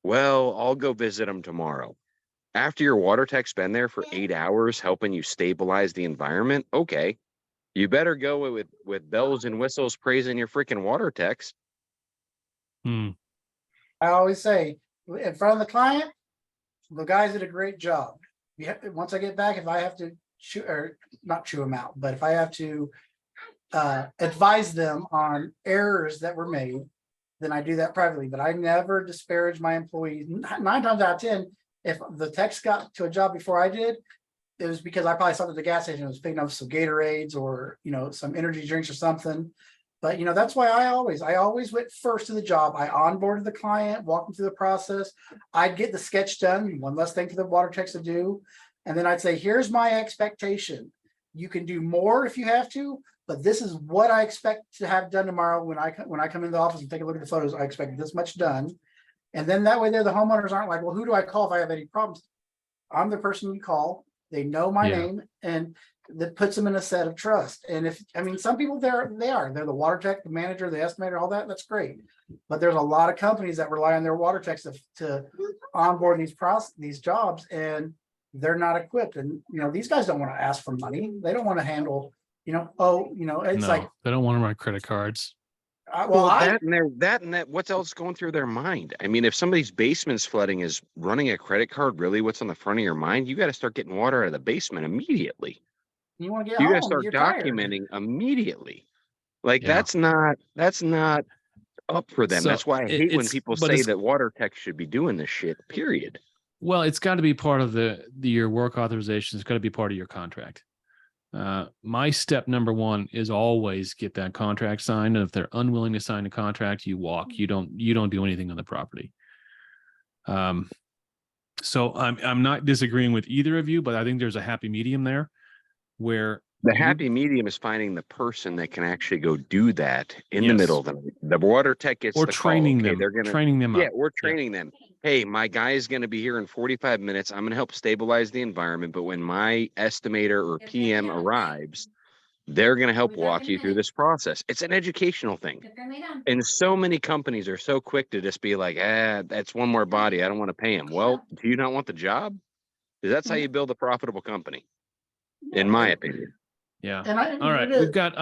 Speaker 7: well, I'll go visit them tomorrow. After your water tech's been there for 8 hours helping you stabilize the environment, okay, you better go with bells and whistles praising your freaking water techs.
Speaker 2: I always say, in front of the client, the guys did a great job. Once I get back, if I have to not chew them out, but if I have to advise them on errors that were made, then I do that privately. But I never disparage my employees. 9 times out of 10, if the techs got to a job before I did, it was because I probably stopped at the gas station and was picking up some Gatorades or, some energy drinks or something. But, that's why I always went first to the job. I onboarded the client, walked them through the process. I'd get the sketch done, one less thing for the water techs to do. And then I'd say, here's my expectation. You can do more if you have to, but this is what I expect to have done tomorrow. When I come into the office and take a look at the photos, I expect this much done. And then that way the homeowners aren't like, well, who do I call if I have any problems? I'm the person you call. They know my name, and that puts them in a set of trust. And some people they're the water tech, the manager, the estimator, all that. That's great. But there's a lot of companies that rely on their water techs to onboard these jobs, and they're not equipped. And these guys don't want to ask for money. They don't want to handle. It's like
Speaker 1: they don't want to write credit cards.
Speaker 7: That and what's else going through their mind? I mean, if somebody's basement's flooding, is running a credit card really what's on the front of your mind? You got to start getting water out of the basement immediately.
Speaker 2: You want to get
Speaker 7: you
Speaker 2: home,
Speaker 7: got to start documenting immediately. Like that's not up for them. So that's why I hate when people say that water tech should be doing this shit, period.
Speaker 1: Well, it's got to be part of your work authorization. It's got to be part of your contract. My step number 1 is always get that contract signed. And if they're unwilling to sign a contract, you walk. You don't do anything on the property. So I'm not disagreeing with either of you, but I think there's a happy medium there where
Speaker 7: the happy medium is finding the person that can actually go do that in the middle of the night. The water tech gets
Speaker 1: or
Speaker 7: the
Speaker 1: training
Speaker 7: call.
Speaker 1: them.
Speaker 7: Okay, they're gonna
Speaker 1: training them up.
Speaker 7: We're training them. Hey, my guy is going to be here in 45 minutes. I'm going to help stabilize the environment. But when my estimator or PM arrives, they're going to help walk you through this process. It's an educational thing. And so many companies are so quick to just be like, that's one more body. I don't want to pay him. Well, do you not want the job? Because that's how you build a profitable company, in my opinion.
Speaker 1: Yeah. All right. We've got,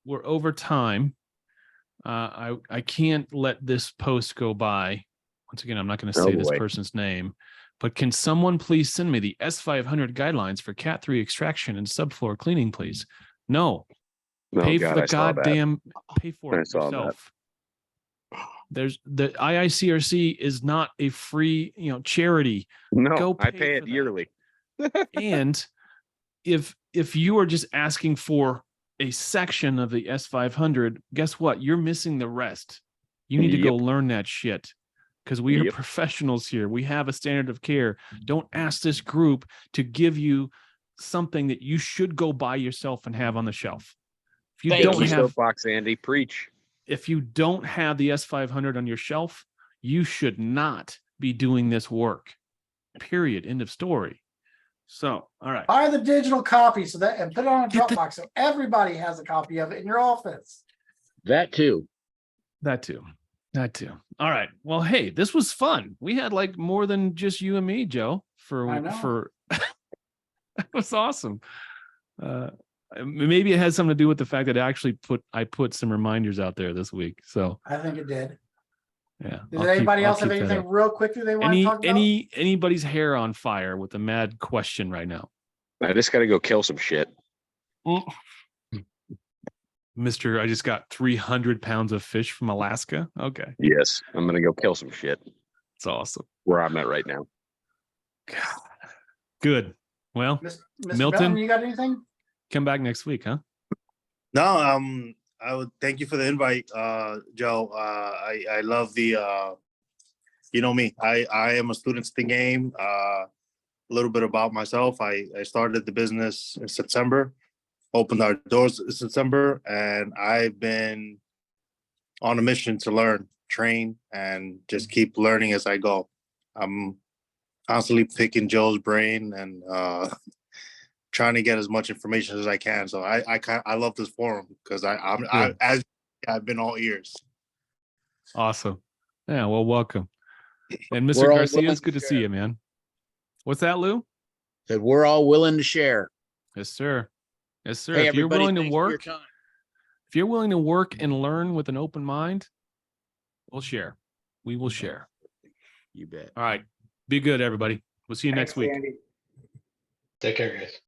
Speaker 1: we're over time. I can't let this post go by. Once again, I'm not going to say this person's name, but can someone please send me the S500 guidelines for Cat 3 extraction and subfloor cleaning, please? No,
Speaker 7: Oh,
Speaker 1: Pay
Speaker 7: God,
Speaker 1: for
Speaker 7: I
Speaker 1: the
Speaker 7: saw that.
Speaker 1: goddamn, pay for
Speaker 7: I
Speaker 1: it
Speaker 7: saw that.
Speaker 1: yourself. There's the IICRC is not a free, charity.
Speaker 7: No,
Speaker 1: Go
Speaker 7: I
Speaker 1: pay
Speaker 7: pay
Speaker 1: for
Speaker 7: it
Speaker 1: that.
Speaker 7: yearly.
Speaker 1: And if you are just asking for a section of the S500, guess what? You're missing the rest. You need to go
Speaker 7: Yep.
Speaker 1: learn that shit, because we are
Speaker 7: Yep.
Speaker 1: professionals here. We have a standard of care. Don't ask this group to give you something that you should go buy yourself and have on the shelf. If you
Speaker 3: Thank
Speaker 1: don't
Speaker 7: Get on the
Speaker 3: you.
Speaker 1: have,
Speaker 7: soapbox, Andy. Preach.
Speaker 1: if you don't have the S500 on your shelf, you should not be doing this work. Period. End of story. So, all right.
Speaker 2: Buy the digital copy and put it on a
Speaker 1: Get the-
Speaker 2: Dropbox so everybody has a copy of it in your office.
Speaker 3: That too.
Speaker 1: That too. That too. All right. Well, hey, this was fun. We had like more than just you and me, Joe.
Speaker 2: I know.
Speaker 1: That was awesome. Maybe it has something to do with the fact that I put some reminders out there this week. So
Speaker 2: I think it did.
Speaker 1: yeah.
Speaker 2: Does anybody else have
Speaker 1: keep that
Speaker 2: anything
Speaker 1: up.
Speaker 2: real quickly they want to talk about?
Speaker 1: Anybody's hair on fire with a mad question right now?
Speaker 7: I just got to go kill some shit.
Speaker 1: Mr. I just got 300 pounds of fish from Alaska. Okay.
Speaker 7: Yes, I'm going to go kill some shit
Speaker 1: It's awesome.
Speaker 7: where I'm at right now.
Speaker 1: God. Good. Well,
Speaker 2: Mr.
Speaker 1: Milton?
Speaker 2: Belton, you got anything?
Speaker 1: come back next week, huh?
Speaker 6: No, I would thank you for the invite, Joe. I love the, you know me, I am a student to the game. A little bit about myself. I started the business in September, opened our doors in September, and I've been on a mission to learn, train, and just keep learning as I go. I'm constantly picking Joe's brain and trying to get as much information as I can. So I love this forum because I've been all ears.
Speaker 1: Awesome. Yeah, well, welcome. And
Speaker 3: We're
Speaker 1: Mr.
Speaker 3: all
Speaker 1: Garcia,
Speaker 3: willing
Speaker 1: it's good to
Speaker 3: to
Speaker 1: see
Speaker 3: share.
Speaker 1: you, man. What's that, Lou?
Speaker 3: That we're all willing to share.
Speaker 1: Yes, sir. Yes, sir.
Speaker 3: Hey,
Speaker 1: If you're
Speaker 3: everybody,
Speaker 1: willing to
Speaker 3: thanks for your
Speaker 1: work,
Speaker 3: time.
Speaker 1: if you're willing to work and learn with an open mind, we'll share. We will share.
Speaker 3: You bet.
Speaker 1: All right. Be good, everybody. We'll see you next
Speaker 4: Thanks,
Speaker 1: week.
Speaker 4: Andy.
Speaker 5: Take care, guys.